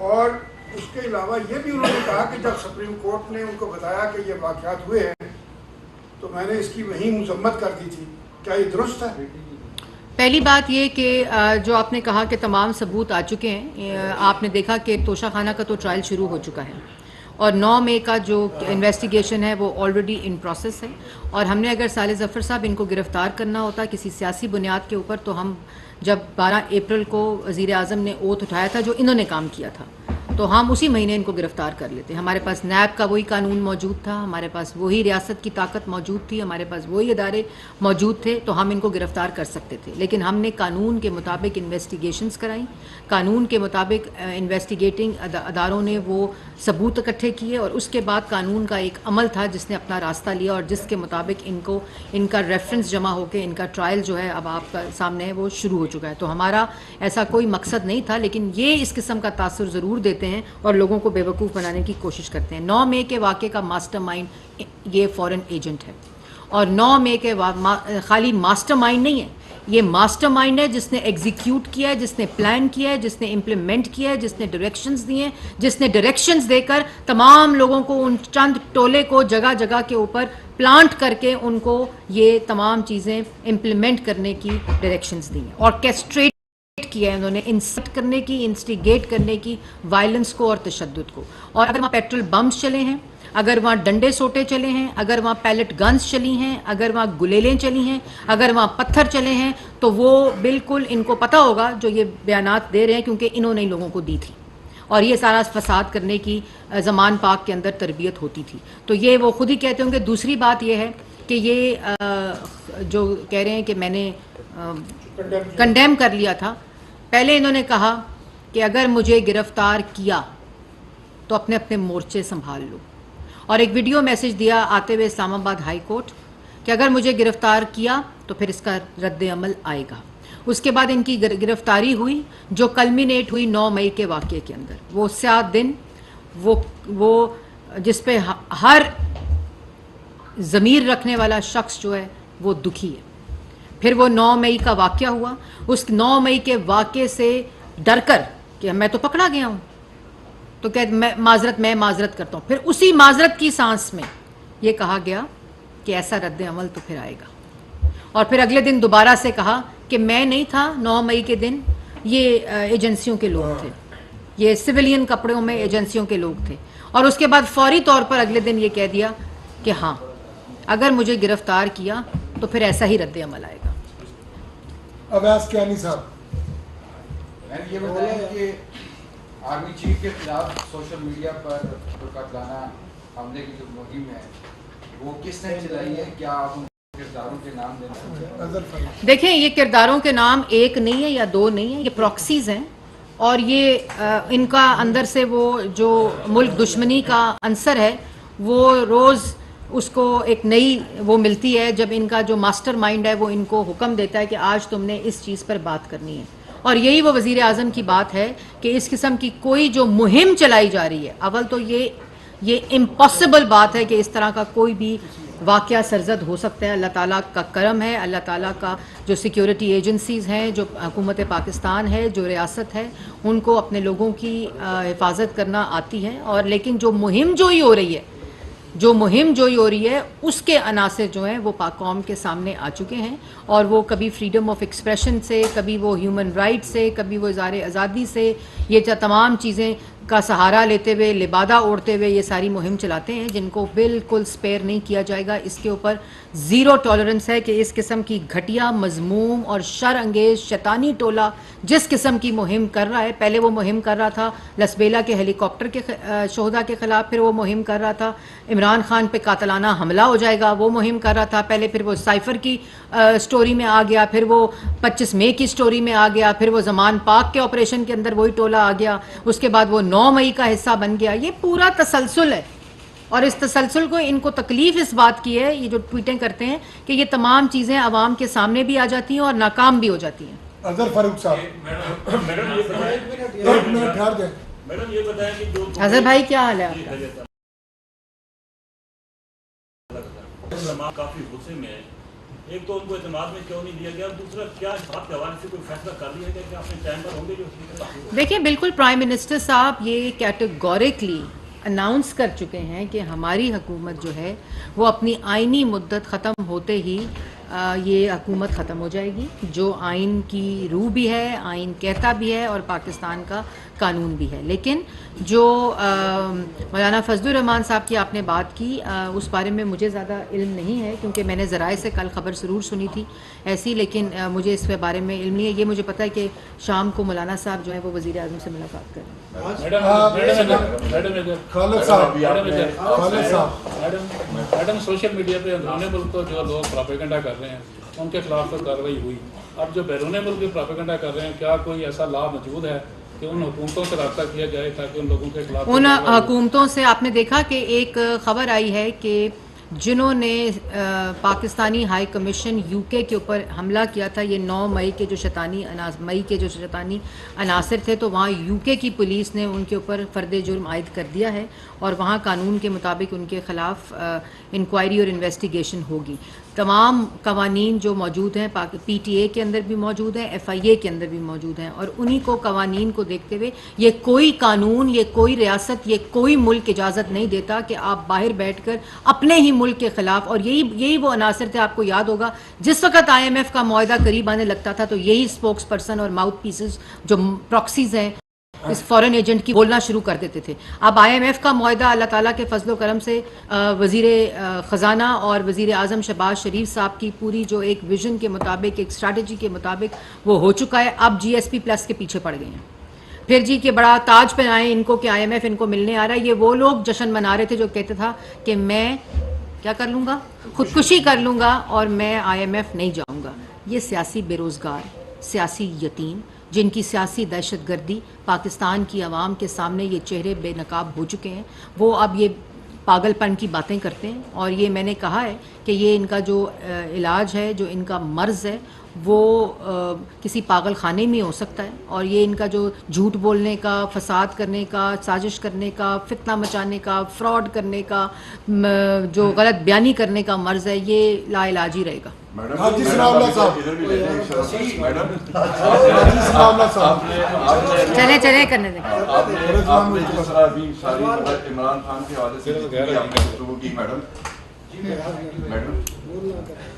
اور اس کے علاوہ یہ بھی انہوں نے کہا کہ جب سپریم کورٹ نے ان کو بتایا کہ یہ واقعات ہوئے ہیں تو میں نے اس کی وہیں مذمت کر دی تھی, کیا یہ درست ہے؟ پہلی بات یہ کہ جو آپ نے کہا کہ تمام ثبوت آ چکے ہیں, آپ نے دیکھا کہ توشہ خانہ کا تو ٹرائل شروع ہو چکا ہے اور 9 مئی کا جو انویسٹیگیشن ہے وہ آلریڈی ان پروسیس ہے. اور ہم نے اگر صالح ظفر صاحب ان کو گرفتار کرنا ہوتا کسی سیاسی بنیاد کے اوپر تو ہم جب 12 اپریل کو وزیر اعظم نے اوتھ اٹھایا تھا جو انہوں نے کام کیا تھا تو ہم اسی مہینے ان کو گرفتار کر لیتے. ہمارے پاس نیب کا وہی قانون موجود تھا, ہمارے پاس وہی ریاست کی طاقت موجود تھی, ہمارے پاس وہی ادارے موجود تھے, تو ہم ان کو گرفتار کر سکتے تھے. لیکن ہم نے قانون کے مطابق انویسٹیگیشنز کرائیں, قانون کے مطابق انویسٹیگیٹنگ اداروں نے وہ ثبوت اکٹھے کیے, اور اس کے بعد قانون کا ایک عمل تھا جس نے اپنا راستہ لیا, اور جس کے مطابق ان کا ریفرنس جمع ہو کے ان کا ٹرائل جو ہے اب آپ کا سامنے ہے وہ شروع ہو چکا ہے. تو ہمارا ایسا کوئی مقصد نہیں تھا, لیکن یہ اس قسم کا تاثر ضرور دیتے ہیں اور لوگوں کو بے وقوف بنانے کی کوشش کرتے ہیں. 9 مئی کے واقعے کا ماسٹر مائنڈ یہ فورن ایجنٹ ہے, اور 9 مئی کے خالی ماسٹر مائنڈ نہیں ہے, یہ ماسٹر مائنڈ ہے جس نے ایگزیکیوٹ کیا ہے, جس نے پلان کیا ہے, جس نے امپلیمنٹ کیا ہے, جس نے ڈائریکشنز دیے ہیں, جس نے ڈائریکشنز دے کر تمام لوگوں کو ان چند ٹولے کو جگہ جگہ کے اوپر پلانٹ کر کے ان کو یہ تمام چیزیں امپلیمنٹ کرنے کی ڈائریکشنز دی ہیں. آرکیسٹریٹ کیا ہے انہوں نے, انسٹ کرنے کی, انسٹیگیٹ کرنے کی وائلنس کو اور تشدد کو. اور اگر وہاں پیٹرول بمز چلے ہیں, اگر وہاں ڈنڈے سوٹے چلے ہیں, اگر وہاں پیلٹ گنز چلی ہیں, اگر وہاں گلیلیں چلی ہیں, اگر وہاں پتھر چلے ہیں, تو وہ بالکل ان کو پتہ ہوگا جو یہ بیانات دے رہے ہیں, کیونکہ انہوں نے لوگوں کو دی تھی, اور یہ سارا فساد کرنے کی زمان پاک کے اندر تربیت ہوتی تھی. تو یہ وہ خود ہی کہتے ہوں گے. دوسری بات یہ ہے کہ یہ جو کہہ رہے ہیں کہ میں نے کنڈیم کر لیا تھا, پہلے انہوں نے کہا کہ اگر مجھے گرفتار کیا تو اپنے اپنے مورچے سنبھال لو, اور ایک ویڈیو میسج دیا آتے ہوئے اسلام آباد ہائی کورٹ کہ اگر مجھے گرفتار کیا تو پھر اس کا رد عمل آئے گا. اس کے بعد ان کی گرفتاری ہوئی جو کلمینیٹ ہوئی 9 مئی کے واقعے کے اندر. وہ سیاہ دن, وہ جس پہ ہر ضمیر رکھنے والا شخص جو ہے وہ دکھی ہے. پھر وہ 9 مئی کا واقعہ ہوا. اس 9 مئی کے واقعے سے ڈر کر کہ میں تو پکڑا گیا ہوں, تو کہ میں معذرت کرتا ہوں. پھر اسی معذرت کی سانس میں یہ کہا گیا کہ ایسا رد عمل تو پھر آئے گا. اور پھر اگلے دن دوبارہ سے کہا کہ میں نہیں تھا 9 مئی کے دن, یہ ایجنسیوں کے لوگ تھے, یہ سویلین کپڑوں میں ایجنسیوں کے لوگ تھے. اور اس کے بعد فوری طور پر اگلے دن یہ کہہ دیا کہ ہاں اگر مجھے گرفتار کیا تو پھر ایسا ہی رد عمل آئے گا. اویس کیانی صاحب, میں یہ بتایا کہ آرمی چیف کے خلاف سوشل میڈیا پر قاتلانہ حملے کی جو مہم ہے وہ کس نے چلائی ہے, کیا آپ ان کرداروں کے نام دینا؟ دیکھیں, یہ کرداروں کے نام ایک نہیں ہے یا 2 نہیں ہیں, یہ پراکسیز ہیں, اور یہ ان کا اندر سے وہ جو ملک دشمنی کا عنصر ہے وہ روز اس کو ایک نئی وہ ملتی ہے, جب ان کا جو ماسٹر مائنڈ ہے وہ ان کو حکم دیتا ہے کہ آج تم نے اس چیز پر بات کرنی ہے. اور یہی وہ وزیر اعظم کی بات ہے کہ اس قسم کی کوئی جو مہم چلائی جا رہی ہے, اول تو یہ امپاسبل بات ہے کہ اس طرح کا کوئی بھی واقعہ سرزد ہو سکتا ہے. اللہ تعالیٰ کا کرم ہے, اللہ تعالیٰ کا جو سیکیورٹی ایجنسیز ہیں, جو حکومت پاکستان ہے, جو ریاست ہے, ان کو اپنے لوگوں کی حفاظت کرنا آتی ہے. اور لیکن جو مہم جوئی ہو رہی ہے اس کے عناصر جو ہیں وہ پاک قوم کے سامنے آ چکے ہیں, اور وہ کبھی فریڈم آف ایکسپریشن سے, کبھی وہ ہیومن رائٹ سے, کبھی وہ اظہار آزادی سے, یہ تمام چیزیں کا سہارا لیتے ہوئے, لبادہ اوڑھتے ہوئے یہ ساری مہم چلاتے ہیں, جن کو بالکل سپیئر نہیں کیا جائے گا. اس کے اوپر زیرو ٹالرنس ہے کہ اس قسم کی گھٹیا, مذموم اور شر انگیز شیطانی ٹولہ جس قسم کی مہم کر رہا ہے. پہلے وہ مہم کر رہا تھا لسبیلا کے ہیلی کاپٹر کے شہداء کے خلاف, پھر وہ مہم کر رہا تھا عمران خان پہ قاتلانہ حملہ ہو جائے گا, وہ مہم کر رہا تھا پہلے, پھر وہ سائفر کی سٹوری میں آ گیا, پھر وہ 25 مئی کی سٹوری میں آ گیا, پھر وہ زمان پاک کے آپریشن کے اندر وہی ٹولہ آ گیا, اس کے بعد وہ 9 مئی کا حصہ بن گیا. یہ پورا تسلسل ہے, اور اس تسلسل کو ان کو تکلیف اس بات کی ہے, یہ جو ٹویٹیں کرتے ہیں, کہ یہ تمام چیزیں عوام کے سامنے بھی آ جاتی ہیں اور ناکام بھی ہو جاتی ہیں. اظہر فاروق صاحب, اظہر بھائی کیا حال ہے آپ کا؟ کافی غصے میں ہے. ایک تو ان کو اعتماد میں کیوں نہیں دیا گیا, دوسرا کیا اس بات کے حوالے سے کوئی فیصلہ کر لیا گیا کہ اپنے ٹائم پر ہوں گے جو؟ دیکھیں, بالکل پرائم منسٹر صاحب یہ کیٹیگوریکلی اناؤنس کر چکے ہیں کہ ہماری حکومت جو ہے وہ اپنی آئینی مدت ختم ہوتے ہی یہ حکومت ختم ہو جائے گی جو آئین کی روح بھی ہے, آئین کہتا بھی ہے اور پاکستان کا قانون بھی ہے. لیکن جو مولانا فضل الرحمان صاحب کی آپ نے بات کی, اس بارے میں مجھے زیادہ علم نہیں ہے کیونکہ میں نے ذرائع سے کل خبر ضرور سنی تھی ایسی, لیکن مجھے اس کے بارے میں علم نہیں ہے. یہ مجھے پتہ ہے کہ شام کو مولانا صاحب جو ہے وہ وزیر اعظم سے ملاقات کریں. میڈم سوشل میڈیا پہ اندرون ملک کو جو لوگ پروپیگنڈا کر رہے ہیں ان کے خلاف تو کارروائی ہوئی, اب جو بیرون ملک بھی پروپیگنڈا کر رہے ہیں, کیا کوئی ایسا لا موجود ہے کہ ان حکومتوں سے رابطہ کیا جائے تاکہ ان لوگوں کے خلاف ان حکومتوں سے آپ نے دیکھا کہ ایک خبر آئی ہے کہ جنہوں نے پاکستانی ہائی کمیشن یو کے اوپر حملہ کیا تھا, یہ 9 مئی کے جو شیطانی عناصر تھے, تو وہاں یو کے کی پولیس نے ان کے اوپر فرد جرم عائد کر دیا ہے اور وہاں قانون کے مطابق ان کے خلاف انکوائری اور انویسٹیگیشن ہوگی. تمام قوانین جو موجود ہیں پی ٹی اے کے اندر بھی موجود ہیں, ایف آئی اے کے اندر بھی موجود ہیں, اور انہی کو قوانین کو دیکھتے ہوئے یہ کوئی قانون, یہ کوئی ریاست, یہ کوئی ملک اجازت نہیں دیتا کہ آپ باہر بیٹھ کر اپنے ہی ملک کے خلاف, اور یہی وہ عناصر تھے, آپ کو یاد ہوگا جس وقت آئی ایم ایف کا معاہدہ قریب آنے لگتا تھا تو یہی اسپوکس پرسن اور ماؤتھ پیسز جو پراکسیز ہیں اس فورن ایجنٹ کی بولنا شروع کر دیتے تھے. اب آئی ایم ایف کا معاہدہ اللہ تعالیٰ کے فضل و کرم سے وزیر خزانہ اور وزیر اعظم شہباز شریف صاحب کی پوری جو ایک ویژن کے مطابق, ایک اسٹریٹجی کے مطابق وہ ہو چکا ہے. اب جی ایس پی پلس کے پیچھے پڑ گئے ہیں. پھر جی کہ بڑا تاج پہ آئے ان کو کہ آئی ایم ایف ان کو ملنے آ رہا ہے. یہ وہ لوگ جشن منا رہے تھے جو کہتے تھا کہ میں کیا کر لوں گا, خودکشی کر لوں گا اور میں آئی ایم ایف نہیں جاؤں گا. یہ سیاسی بے روزگار, سیاسی یتیم, جن کی سیاسی دہشت گردی پاکستان کی عوام کے سامنے یہ چہرے بے نقاب ہو چکے ہیں, وہ اب یہ پاگل پن کی باتیں کرتے ہیں. اور یہ میں نے کہا ہے کہ یہ ان کا جو علاج ہے, جو ان کا مرض ہے, وہ کسی پاگل خانے میں ہو سکتا ہے. اور یہ ان کا جو جھوٹ بولنے کا, فساد کرنے کا, سازش کرنے کا, فتنہ مچانے کا, فراڈ کرنے کا, جو غلط بیانی کرنے کا مرض ہے, یہ لا علاج ہی رہے گا. چلے کرنے دیں. عمران خان کے حوالے سے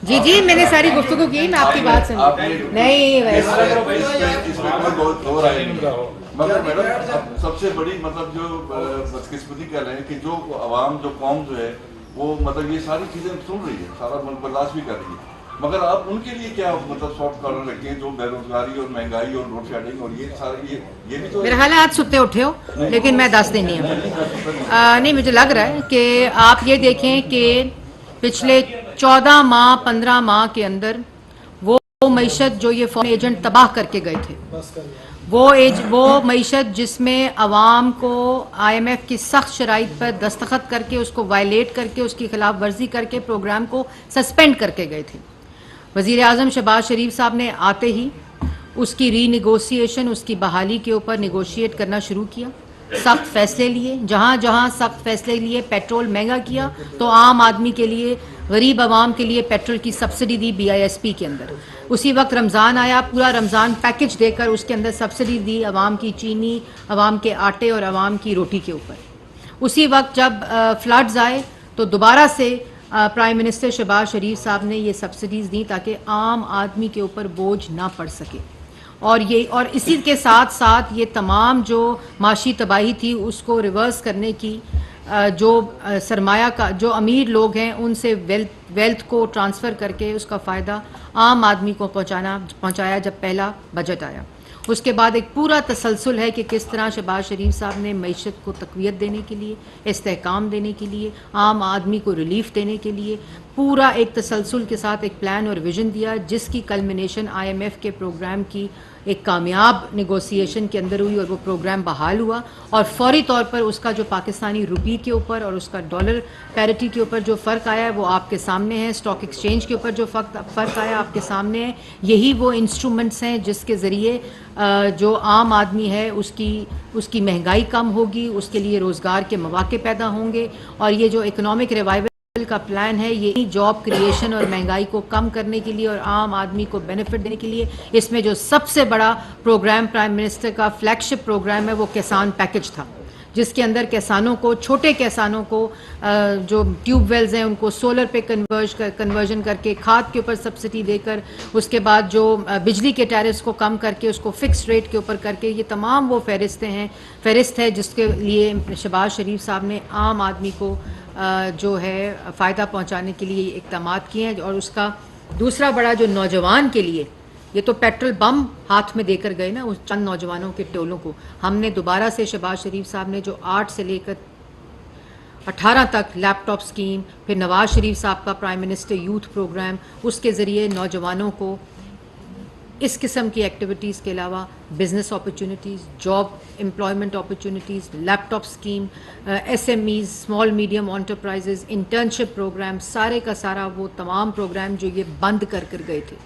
جی میں نے ساری گفتگو کی, میں آپ کی بات سنی نہیں. مگر میڈم سب سے بڑی مطلب جو بدقسمتی کہہ رہے ہیں کہ جو عوام, جو قوم جو ہے وہ مطلب یہ ساری چیزیں سن رہی ہے, سارا ملک برداشت بھی کر رہی ہے, مگر آپ ان کے لیے کیا مطلب سافٹ کارنر رکھیں ہیں جو بے روزگاری اور مہنگائی اور لوڈ شیڈنگ اور یہ سارے یہ بھی تو میرے خیال ہے آج ستے اٹھے ہو, لیکن میں دس دن نہیں ہوں. نہیں, مجھے لگ رہا ہے کہ آپ یہ دیکھیں کہ پچھلے 14 ماہ 15 ماہ کے اندر وہ معیشت جو یہ فورن ایجنٹ تباہ کر کے گئے تھے, وہ معیشت جس میں عوام کو آئی ایم ایف کی سخت شرائط پر دستخط کر کے, اس کو وائلیٹ کر کے, اس کی خلاف ورزی کر کے پروگرام کو سسپینڈ کر کے گئے تھے. وزیر اعظم شہباز شریف صاحب نے آتے ہی اس کی ری نیگوسیشن, اس کی بحالی کے اوپر نیگوشیٹ کرنا شروع کیا. سخت فیصلے لیے, جہاں سخت فیصلے لیے, پیٹرول مہنگا کیا تو عام آدمی کے لیے, غریب عوام کے لیے پیٹرول کی subsidy the B I S P کے اندر. اسی وقت رمضان آیا, پورا رمضان پیکج دے کر اس کے اندر سبسڈی دی عوام کی چینی, عوام کے آٹے اور عوام کی روٹی کے اوپر. اسی وقت جب فلڈز آئے تو دوبارہ سے پرائم منسٹر شہباز شریف صاحب نے یہ سبسڈیز دیں تاکہ عام آدمی کے اوپر بوجھ نہ پڑ سکے. اور اسی کے ساتھ ساتھ یہ تمام جو معاشی تباہی تھی اس کو ریورس کرنے کی جو سرمایہ کا, جو امیر لوگ ہیں ان سے ویلتھ کو ٹرانسفر کر کے اس کا فائدہ عام آدمی کو پہنچایا جب پہلا بجٹ آیا. اس کے بعد ایک پورا تسلسل ہے کہ کس طرح شہباز شریف صاحب نے معیشت کو تقویت دینے کے لیے, استحکام دینے کے لیے, عام آدمی کو ریلیف دینے کے لیے پورا ایک تسلسل کے ساتھ ایک پلان اور ویژن دیا, جس کی کلمنیشن آئی ایم ایف کے پروگرام کی ایک کامیاب نیگوسیشن کے اندر ہوئی اور وہ پروگرام بحال ہوا. اور فوری طور پر اس کا جو پاکستانی روپی کے اوپر اور اس کا ڈالر پیرٹی کے اوپر جو فرق آیا ہے وہ آپ کے سامنے ہے. اسٹاک ایکسچینج کے اوپر جو فرق آیا آپ کے سامنے ہے. یہی وہ انسٹرومنٹس ہیں جس کے ذریعے جو عام آدمی ہے اس کی مہنگائی کم ہوگی, اس کے لیے روزگار کے مواقع پیدا ہوں گے. اور یہ جو اکنامک ریوائول کا پلان ہے یہ جاب کریشن اور مہنگائی کو کم کرنے کے لیے اور عام آدمی کو بینیفٹ دینے کے لیے, اس میں جو سب سے بڑا پروگرام پرائم منسٹر کا فلیگ شپ پروگرام ہے وہ کسان پیکج تھا, جس کے اندر کسانوں کو, چھوٹے کسانوں کو جو ٹیوب ویلز ہیں ان کو سولر پہ کنورژن کر کے, کھاد کے اوپر سبسڈی دے کر, اس کے بعد جو بجلی کے ٹیرفس کو کم کر کے اس کو فکس ریٹ کے اوپر کر کے, یہ تمام وہ فہرست ہے جس کے لیے شہباز شریف صاحب نے عام آدمی کو جو ہے فائدہ پہنچانے کے لیے اقدامات کیے ہیں. اور اس کا دوسرا بڑا جو نوجوان کے لیے, یہ تو پیٹرول بم ہاتھ میں دے کر گئے نا اس چند نوجوانوں کے ٹولوں کو. ہم نے دوبارہ سے شہباز شریف صاحب نے جو 8 سے لے کر 18 تک لیپ ٹاپ سکیم, پھر نواز شریف صاحب کا پرائم منسٹر یوتھ پروگرام, اس کے ذریعے نوجوانوں کو اس قسم کی ایکٹیویٹیز کے علاوہ business opportunities, job employment opportunities, laptop scheme, S M Es, small medium enterprises, internship programme, سارے کا سارا وہ تمام پروگرام جو یہ بند کر گئے تھے,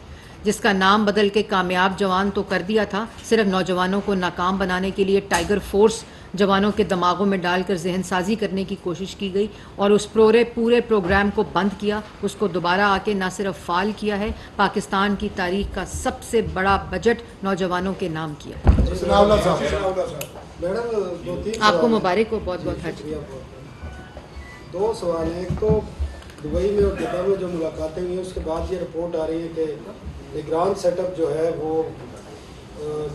جس کا نام بدل کے کامیاب جوان تو کر دیا تھا, صرف نوجوانوں کو ناکام بنانے کے لیے ٹائیگر فورس جوانوں کے دماغوں میں ڈال کر ذہن سازی کرنے کی کوشش کی گئی, اور اس پورے پروگرام کو بند کیا. اس کو دوبارہ آ کے نہ صرف فعال کیا ہے, پاکستان کی تاریخ کا سب سے بڑا بجٹ نوجوانوں کے نام کیا. آپ کو مبارک ہو, بہت بہت حج. 2 سوال ہیں. ایک تو دبئی میں اور جدہ میں جو ملاقاتیں ہوئی ہیں اس کے بعد یہ رپورٹ آ رہی ہے کہ نگران سیٹ اپ جو ہے وہ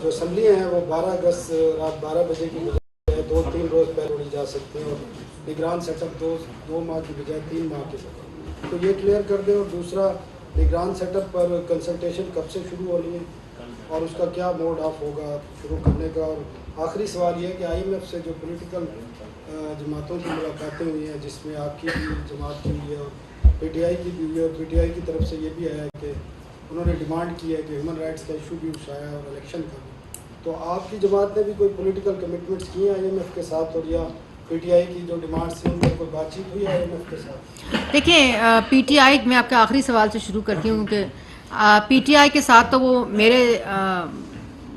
جو اسمبلیاں ہیں وہ 12 اگست رات 12 بجے کی بجائے 2-3 روز پہلے اڑی جا سکتے ہیں, اور نگران سیٹ اپ 2 ماہ کی بجائے 3 ماہ کے سفر. تو یہ کلیئر کر دیں. اور دوسرا, نگران سیٹ اپ پر کنسلٹیشن کب سے شروع ہونی ہے اور اس کا کیا موڈ آف ہوگا شروع کرنے کا. اور آخری سوال یہ ہے کہ آئی ایم ایف سے جو پولیٹیکل جماعتوں کی ملاقاتیں ہوئی ہیں, جس میں آپ کی بھی جماعت کی ہوئی ہے اور پی ٹی آئی کی بھی ہوئی ہے, اور پی ٹی آئی کی طرف سے یہ بھی آیا ہے کہ انہوں نے ڈیمانڈ کی ہے کہ ہیومن رائٹس کا ایشو بھی اٹھایا ہے اور الیکشن کا بھی. تو آپ کی جماعت نے بھی کوئی پولیٹیکل کمٹمنٹس کیے ہیں آئی ایم ایف کے ساتھ, اور یا پی ٹی آئی کی جو ڈیمانڈس ہیں ان پر کوئی بات چیت ہوئی ہے آئی ایم ایف کے ساتھ؟ دیکھیں, پی ٹی آئی, میں آپ کے آخری سوال سے شروع کرتی ہوں کہ پی ٹی آئی کے ساتھ تو وہ میرے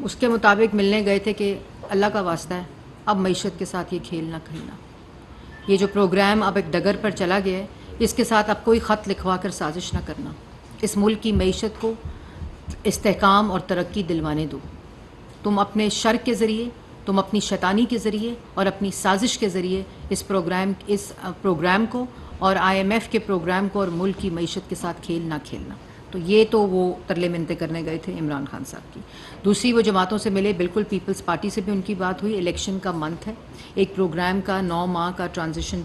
اس کے مطابق ملنے گئے تھے کہ اللہ کا واسطہ ہے اب معیشت کے ساتھ یہ کھیل نہ کھیلنا. یہ جو پروگرام اب ایک ڈگر پر چلا گیا ہے, اس کے ساتھ اب کوئی خط لکھوا کر سازش نہ کرنا. اس ملک کی معیشت کو استحکام اور ترقی دلوانے دو. تم اپنے شر کے ذریعے, تم اپنی شیطانی کے ذریعے اور اپنی سازش کے ذریعے اس پروگرام کو اور آئی ایم ایف کے پروگرام کو اور ملک کی معیشت کے ساتھ کھیل نہ کھیلنا. تو یہ تو وہ ترلے منتیں کرنے گئے تھے عمران خان صاحب کی. دوسری, وہ جماعتوں سے ملے, بالکل پیپلز پارٹی سے بھی ان کی بات ہوئی. الیکشن کا منتھ ہے, ایک پروگرام کا 9 ماہ کا ٹرانزیشن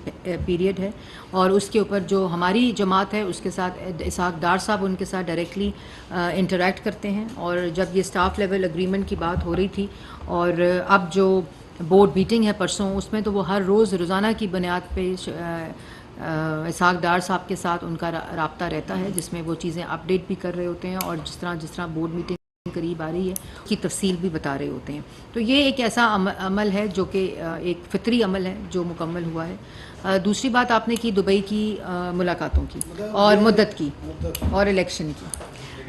پیریڈ ہے, اور اس کے اوپر جو ہماری جماعت ہے اس کے ساتھ اسحاق ڈار صاحب ان کے ساتھ ڈائریکٹلی انٹریکٹ کرتے ہیں. اور جب یہ اسٹاف لیول اگریمنٹ کی بات ہو رہی تھی, اور اب جو بورڈ میٹنگ ہے پرسوں, اس میں تو وہ ہر روزانہ کی بنیاد پہ اسحاق ڈار صاحب کے ساتھ ان کا رابطہ رہتا ہے, جس میں وہ چیزیں اپڈیٹ بھی کر رہے ہوتے ہیں, اور جس طرح بورڈ میٹنگ قریب آ رہی ہے اس کی تفصیل بھی بتا رہے ہوتے ہیں. تو یہ ایک ایسا عمل ہے جو کہ ایک فطری عمل ہے جو مکمل ہوا ہے. دوسری بات آپ نے کی دبئی کی ملاقاتوں کی اور مدت کی اور الیکشن کی,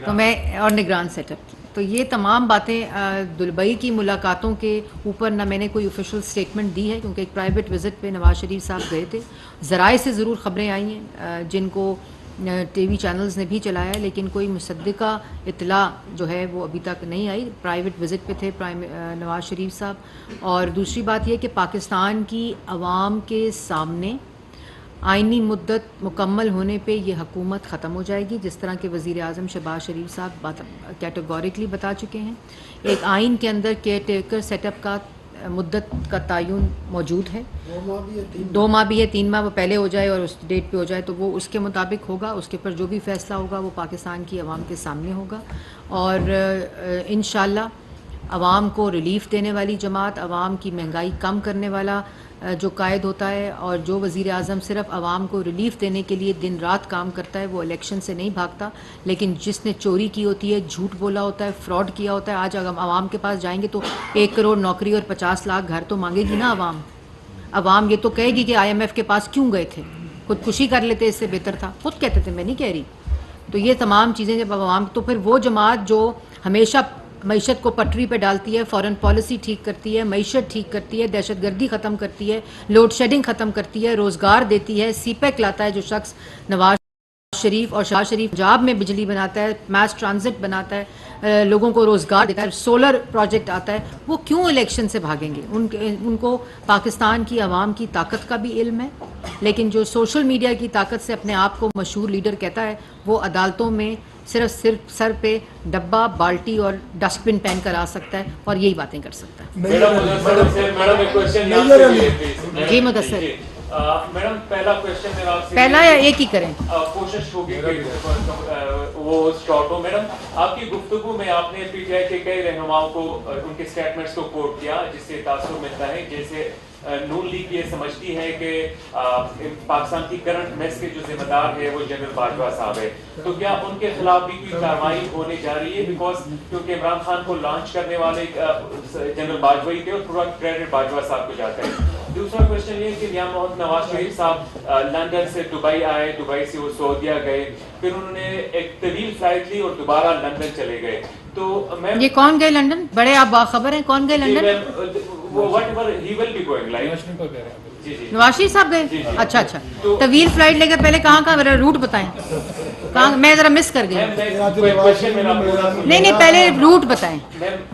تو میں اور نگران سیٹ اپ کی. تو یہ تمام باتیں دبئی کی ملاقاتوں کے اوپر نہ میں نے کوئی آفیشیل اسٹیٹمنٹ دی ہے, کیونکہ ایک پرائیویٹ وزٹ پہ نواز شریف صاحب گئے تھے. ذرائع سے ضرور خبریں آئی ہیں جن کو ٹی وی چینلز نے بھی چلایا, لیکن کوئی مصدقہ اطلاع جو ہے وہ ابھی تک نہیں آئی. پرائیویٹ وزٹ پہ تھے نواز شریف صاحب. اور دوسری بات یہ کہ پاکستان کی عوام کے سامنے آئینی مدت مکمل ہونے پہ یہ حکومت ختم ہو جائے گی, جس طرح کے وزیر اعظم شہباز شریف صاحب کیٹیگوریکلی بتا چکے ہیں. ایک آئین کے اندر کیئر ٹیکر سیٹ اپ کا مدت کا تعین موجود ہے, 2 ماہ بھی ہے, 3 ماہ وہ پہلے ہو جائے اور اس ڈیٹ پہ ہو جائے تو وہ اس کے مطابق ہوگا. اس کے اوپر جو بھی فیصلہ ہوگا وہ پاکستان کی عوام کے سامنے ہوگا, اور انشاءاللہ عوام کو ریلیف دینے والی جماعت, عوام کی مہنگائی کم کرنے والا جو قائد ہوتا ہے, اور جو وزیر اعظم صرف عوام کو ریلیف دینے کے لیے دن رات کام کرتا ہے, وہ الیکشن سے نہیں بھاگتا, لیکن جس نے چوری کی ہوتی ہے, جھوٹ بولا ہوتا ہے, فراڈ کیا ہوتا ہے. آج اگر عوام کے پاس جائیں گے تو 1 کروڑ نوکری اور 50 لاکھ گھر تو مانگے گی نا عوام یہ تو کہے گی کہ آئی ایم ایف کے پاس کیوں گئے تھے, خودکشی کر لیتے, اس سے بہتر تھا. خود کہتے تھے, میں نہیں کہہ رہی. تو یہ تمام چیزیں جب عوام, تو پھر وہ جماعت جو ہمیشہ معیشت کو پٹری پہ ڈالتی ہے, فارن پالیسی ٹھیک کرتی ہے, معیشت ٹھیک کرتی ہے, دہشت گردی ختم کرتی ہے, لوڈ شیڈنگ ختم کرتی ہے, روزگار دیتی ہے, سی پیک لاتا ہے جو شخص نواز شریف اور شہباز شریف پنجاب میں بجلی بناتا ہے, میس ٹرانزٹ بناتا ہے, لوگوں کو روزگار دیتا ہے, سولر پروجیکٹ آتا ہے, وہ کیوں الیکشن سے بھاگیں گے؟ ان کو پاکستان کی عوام کی طاقت کا بھی علم ہے, لیکن جو سوشل میڈیا کی طاقت سے اپنے آپ کو مشہور لیڈر کہتا ہے, وہ عدالتوں میں صرف سر پہ ڈبہ, بالٹی اور ڈسٹ بن پہن کر آ سکتا ہے اور یہی باتیں کر سکتا ہے. جی مدثر, میڈم پہلا کوشچن میرا آپ سے, پہلا یا ایک ہی کریں, کوشش ہوگی کہ وہ شارٹ ہو. میڈم آپ کی گفتگو میں آپ نے پی ٹی آئی کے کئی رہنماؤں کو ان کے اسٹیٹمنٹس کو کوٹ کیا, جس سے تاثر ملتا ہے جیسے نون لیگ یہ سمجھتی ہے کہ پاکستان کی کرنٹ میس کے جو ذمہ دار ہے وہ جنرل باجوہ صاحب ہے, تو کیا ان کے خلاف بھی کوئی کارروائی ہونے جا رہی ہے؟ بیکاز کیونکہ عمران خان کو لانچ کرنے والے جنرل باجوہ ہی تھے اور پورا کریڈٹ باجوہ صاحب کو جاتا ہے. دوسرا کوشچن یہ ہے کہ میاں محمد نواز شریف صاحب لندن سے دبئی آئے, دبئی سے وہ سعودیہ گئے, پھر انہوں نے ایک طویل فلائٹ لی اور دوبارہ لندن چلے گئے. تو میں یہ کون گئے لندن؟ بڑے آپ باخبر ہیں, کون گئے لندن؟ نواز شریف صاحب گئے؟ اچھا اچھا, طویل فلائٹ لے کر پہلے کہاں کہاں میرا روٹ بتائیں, کہاں میں ذرا مس کر گئی. نہیں پہلے روٹ بتائیں.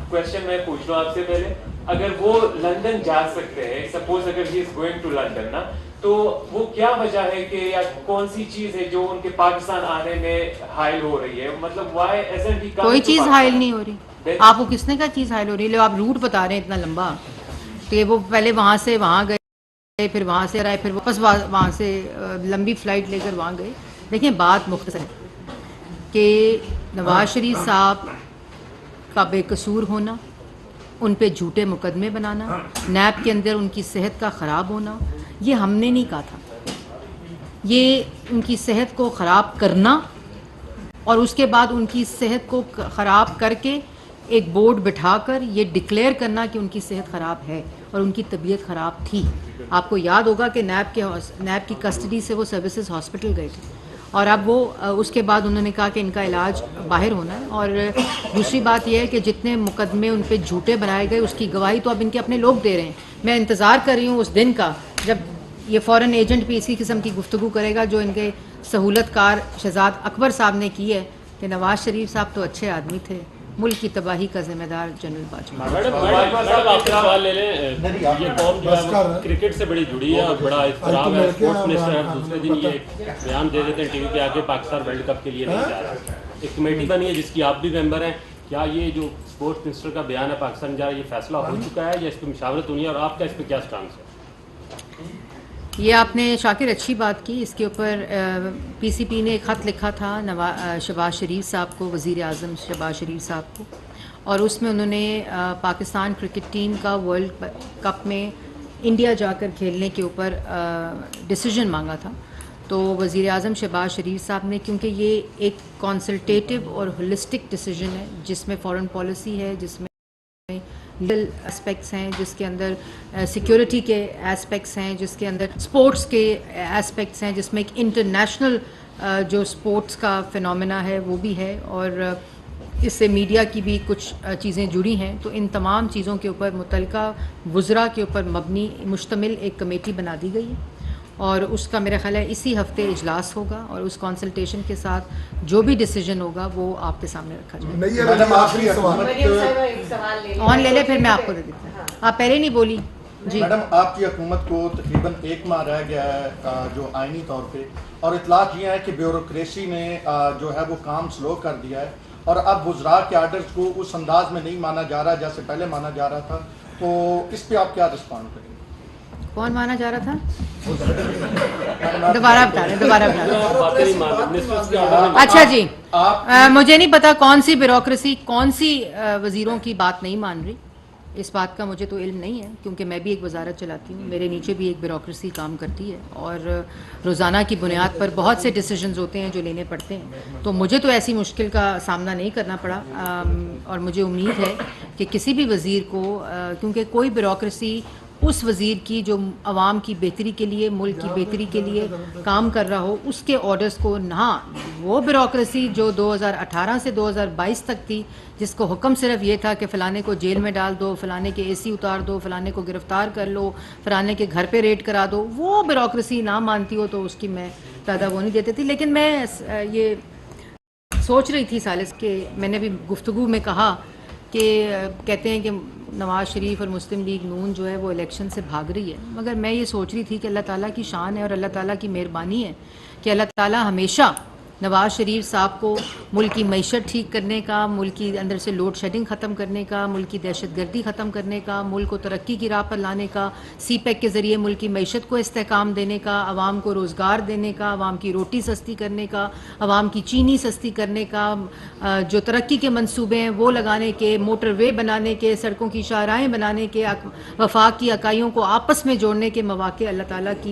کوشچن میں پوچھ رہا ہوں آپ سے پہلے, اگر وہ لندن جا سکتے ہیں, سپوز اگر ہی از گوئنگ ٹو لندن نا, تو وہ کیا وجہ ہے کہ یا کون سی چیز ہے جو ان کے پاکستان آنے میں حائل ہو رہی ہے؟ مطلب وائی ایزنٹ ہی کوئی چیز حائل نہیں ہو رہی. آپ کو کس نے کہا چیز حائل ہو رہی ہے؟ آپ روٹ بتا رہے ہیں اتنا لمبا, کہ وہ پہلے وہاں سے وہاں گئے, پھر وہاں سے آئے, پھر واپس وہاں سے لمبی فلائٹ لے کر وہاں گئے. دیکھیں بات مختصر ہے کہ نواز شریف صاحب کا بے قصور ہونا, ان پہ جھوٹے مقدمے بنانا, نیب کے اندر ان کی صحت کا خراب ہونا, یہ ہم نے نہیں کہا تھا. یہ ان کی صحت کو خراب کرنا اور اس کے بعد ان کی صحت کو خراب کر کے ایک بورڈ بٹھا کر یہ ڈکلیئر کرنا کہ ان کی صحت خراب ہے اور ان کی طبیعت خراب تھی. آپ کو یاد ہوگا کہ نیب کی کسٹڈی سے وہ سروسز ہاسپٹل گئے تھے, اور اب وہ اس کے بعد انہوں نے کہا کہ ان کا علاج باہر ہونا ہے. اور دوسری بات یہ ہے کہ جتنے مقدمے ان پہ جھوٹے بنائے گئے اس کی گواہی تو اب ان کے اپنے لوگ دے رہے ہیں. میں انتظار کر رہی ہوں اس دن کا جب یہ فورن ایجنٹ بھی اسی قسم کی گفتگو کرے گا جو ان کے سہولت کار شہزاد اکبر صاحب نے کی ہے کہ نواز شریف صاحب تو اچھے آدمی تھے, ملک کی تباہی کا ذمہ دار جنرل باجوہ. میڈم آپ کا سوال لے لیں. یہ قوم جو ہے کرکٹ سے بڑی جڑی ہے اور بڑا احترام ہے. اسپورٹس منسٹر ہر دوسرے دن یہ بیان دے دیتے ہیں ٹی وی پہ آ کے پاکستان ورلڈ کپ کے لیے نہیں جا رہا. ایک کمیٹی بنی ہے جس کی آپ بھی ممبر ہیں. کیا یہ جو اسپورٹس منسٹر کا بیان ہے پاکستان جا رہا ہے یہ فیصلہ ہو چکا ہے یا اس پہ مشاورت ہونی ہے, اور آپ کا اس پہ کیا اسٹانس ہے؟ یہ آپ نے شاکر اچھی بات کی. اس کے اوپر پی سی پی نے ایک خط لکھا تھا شہباز شریف صاحب کو, وزیر اعظم شہباز شریف صاحب کو, اور اس میں انہوں نے پاکستان کرکٹ ٹیم کا ورلڈ کپ میں انڈیا جا کر کھیلنے کے اوپر ڈیسیجن مانگا تھا. تو وزیر اعظم شہباز شریف صاحب نے, کیونکہ یہ ایک کنسلٹیٹو اور ہولسٹک ڈیسیجن ہے جس میں فارن پالیسی ہے, جس میں لیگل اسپیکٹس ہیں, جس کے اندر سیکیورٹی کے اسپیکٹس ہیں, جس کے اندر اسپورٹس کے اسپیکٹس ہیں, جس میں ایک انٹرنیشنل جو اسپورٹس کا فنومینا ہے وہ بھی ہے, اور اس سے میڈیا کی بھی کچھ چیزیں جڑی ہیں. تو ان تمام چیزوں کے اوپر متعلقہ وزراء کے اوپر مبنی مشتمل ایک کمیٹی بنا دی گئی ہے, اور اس کا میرا خیال ہے اسی ہفتے اجلاس ہوگا, اور اس کنسلٹیشن کے ساتھ جو بھی ڈیسیجن ہوگا وہ آپ کے سامنے رکھا جائے گا. آن لے لے پھر میں آپ کو دے دیتا ہوں, آپ پہلے نہیں بولی. جی میڈم, آپ کی حکومت کو تقریباً 1 ماہ رہ گیا ہے جو آئینی طور پہ, اور اطلاعات یہ ہے کہ بیوروکریسی نے جو ہے وہ کام سلو کر دیا ہے, اور اب وزراء کے آرڈرز کو اس انداز میں نہیں مانا جا رہا جیسے پہلے مانا جا رہا تھا. تو اس پہ آپ کیا رسپونڈ کریں گے؟ کون مانا جا رہا تھا؟ دوبارہ بتا رہے, دوبارہ بتا رہے. اچھا جی, مجھے نہیں پتا کون سی بیوروکریسی کون سی وزیروں کی بات نہیں مان رہی. اس بات کا مجھے تو علم نہیں ہے, کیونکہ میں بھی ایک وزارت چلاتی ہوں, میرے نیچے بھی ایک بیوروکریسی کام کرتی ہے, اور روزانہ کی بنیاد پر بہت سے ڈیسیجنز ہوتے ہیں جو لینے پڑتے ہیں. تو مجھے تو ایسی مشکل کا سامنا نہیں کرنا پڑا, اور مجھے امید ہے کہ کسی بھی وزیر کو, کیونکہ کوئی بیوروکریسی اس وزیر کی جو عوام کی بہتری کے لیے, ملک کی بہتری کے لیے کام کر رہا ہو, اس کے آرڈرز کو نہ, وہ بیوروکریسی جو 2018 سے 2022 تک تھی, جس کو حکم صرف یہ تھا کہ فلانے کو جیل میں ڈال دو, فلانے کے اے سی اتار دو, فلانے کو گرفتار کر لو, فلانے کے گھر پہ ریڈ کرا دو, وہ بیوروکریسی نہ مانتی ہو تو اس کی میں زیادہ وہ نہیں دیتے تھے. لیکن میں یہ سوچ رہی تھی سالس کہ میں نے بھی گفتگو میں کہا کہ کہتے ہیں کہ نواز شریف اور مسلم لیگ نون جو ہے وہ الیکشن سے بھاگ رہی ہے, مگر میں یہ سوچ رہی تھی کہ اللہ تعالیٰ کی شان ہے اور اللہ تعالیٰ کی مہربانی ہے کہ اللہ تعالیٰ ہمیشہ نواز شریف صاحب کو ملک کی معیشت ٹھیک کرنے کا, ملک کی اندر سے لوڈ شیڈنگ ختم کرنے کا, ملک کی دہشت گردی ختم کرنے کا, ملک کو ترقی کی راہ پر لانے کا, سی پیک کے ذریعے ملک کی معیشت کو استحکام دینے کا, عوام کو روزگار دینے کا, عوام کی روٹی سستی کرنے کا, عوام کی چینی سستی کرنے کا, جو ترقی کے منصوبے ہیں وہ لگانے کے, موٹر وے بنانے کے, سڑکوں کی شاہراہیں بنانے کے, وفاق کی اکائیوں کو آپس میں جوڑنے کے مواقع اللہ تعالیٰ کی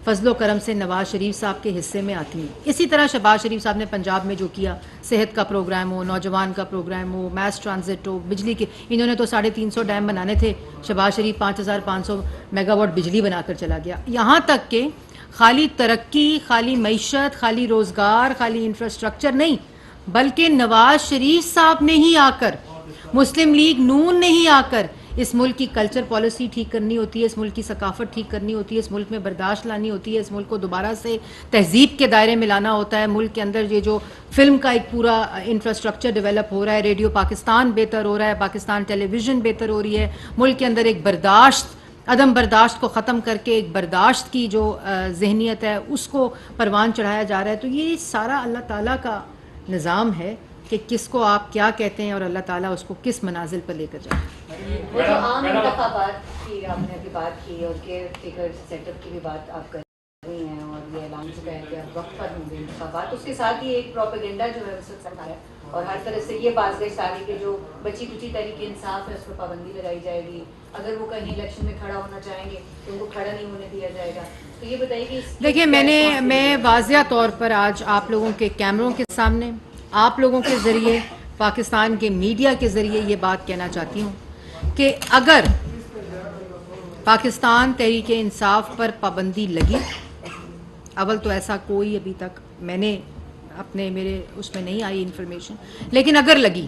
فضل و کرم سے نواز شریف صاحب کے حصے میں آتی ہیں. اسی طرح شہباز شریف صاحب نے پنجاب میں جو کیا, صحت کا پروگرام ہو, نوجوان کا پروگرام ہو, میس ٹرانزٹ ہو, بجلی کے, انہوں نے تو 350 ڈیم بنانے تھے, شہباز شریف 5500 میگا واٹ بجلی بنا کر چلا گیا. یہاں تک کہ خالی ترقی, خالی معیشت, خالی روزگار, خالی انفراسٹرکچر نہیں, بلکہ نواز شریف صاحب نے ہی آ کر, مسلم لیگ نون نے ہی آ کر اس ملک کی کلچر پالیسی ٹھیک کرنی ہوتی ہے, اس ملک کی ثقافت ٹھیک کرنی ہوتی ہے, اس ملک میں برداشت لانی ہوتی ہے, اس ملک کو دوبارہ سے تہذیب کے دائرے میں لانا ہوتا ہے. ملک کے اندر یہ جو فلم کا ایک پورا انفراسٹرکچر ڈیولپ ہو رہا ہے, ریڈیو پاکستان بہتر ہو رہا ہے, پاکستان ٹیلی ویژن بہتر ہو رہی ہے, ملک کے اندر ایک برداشت, عدم برداشت کو ختم کر کے ایک برداشت کی جو ذہنیت ہے اس کو پروان چڑھایا جا رہا ہے. تو یہ سارا اللہ تعالیٰ کا نظام ہے کہ کس کو آپ کیا کہتے ہیں اور اللہ تعالیٰ اس کو کس منازل پر لے کر جائے. وہ جو عام انتخابات کی آپ نے ابھی بات کی اور کے فگر سیٹ اپ کی بھی بات آپ کر رہی ہیں اور یہ اعلان سے ہے کہ اب وقت پر ہوں گے انتخابات, اس کے ساتھ ہی ایک پروپیگنڈا جو ہے اس وقت ہے اور ہر طرح سے یہ بات گئی ساری کہ جو بچی کچی تحریک انصاف ہے اس پر پابندی لگائی جائے گی, اگر وہ کہیں الیکشن میں کھڑا ہونا چاہیں گے تو ان کو کھڑا نہیں ہونے دیا جائے گا. تو یہ بتائیے کہ دیکھیں, میں واضح طور پر آج آپ لوگوں کے کیمروں کے سامنے, آپ لوگوں کے ذریعے, پاکستان کے میڈیا کے ذریعے یہ بات کہنا چاہتی ہوں کہ اگر پاکستان تحریک انصاف پر پابندی لگی, اول تو ایسا کوئی ابھی تک میں نے میرے اس میں نہیں آئی انفارمیشن, لیکن اگر لگی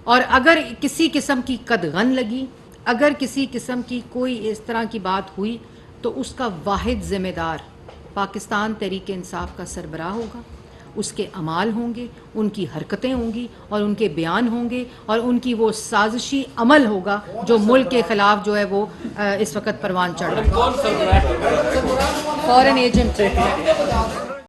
اور اگر کسی قسم کی قدغن لگی, اگر کسی قسم کی کوئی اس طرح کی بات ہوئی تو اس کا واحد ذمہ دار پاکستان تحریک انصاف کا سربراہ ہوگا, اس کے اعمال ہوں گے, ان کی حرکتیں ہوں گی اور ان کے بیان ہوں گے اور ان کی وہ سازشی عمل ہوگا جو ملک کے خلاف جو ہے وہ اس وقت پروان چڑھ رہا ہے. Foreign agent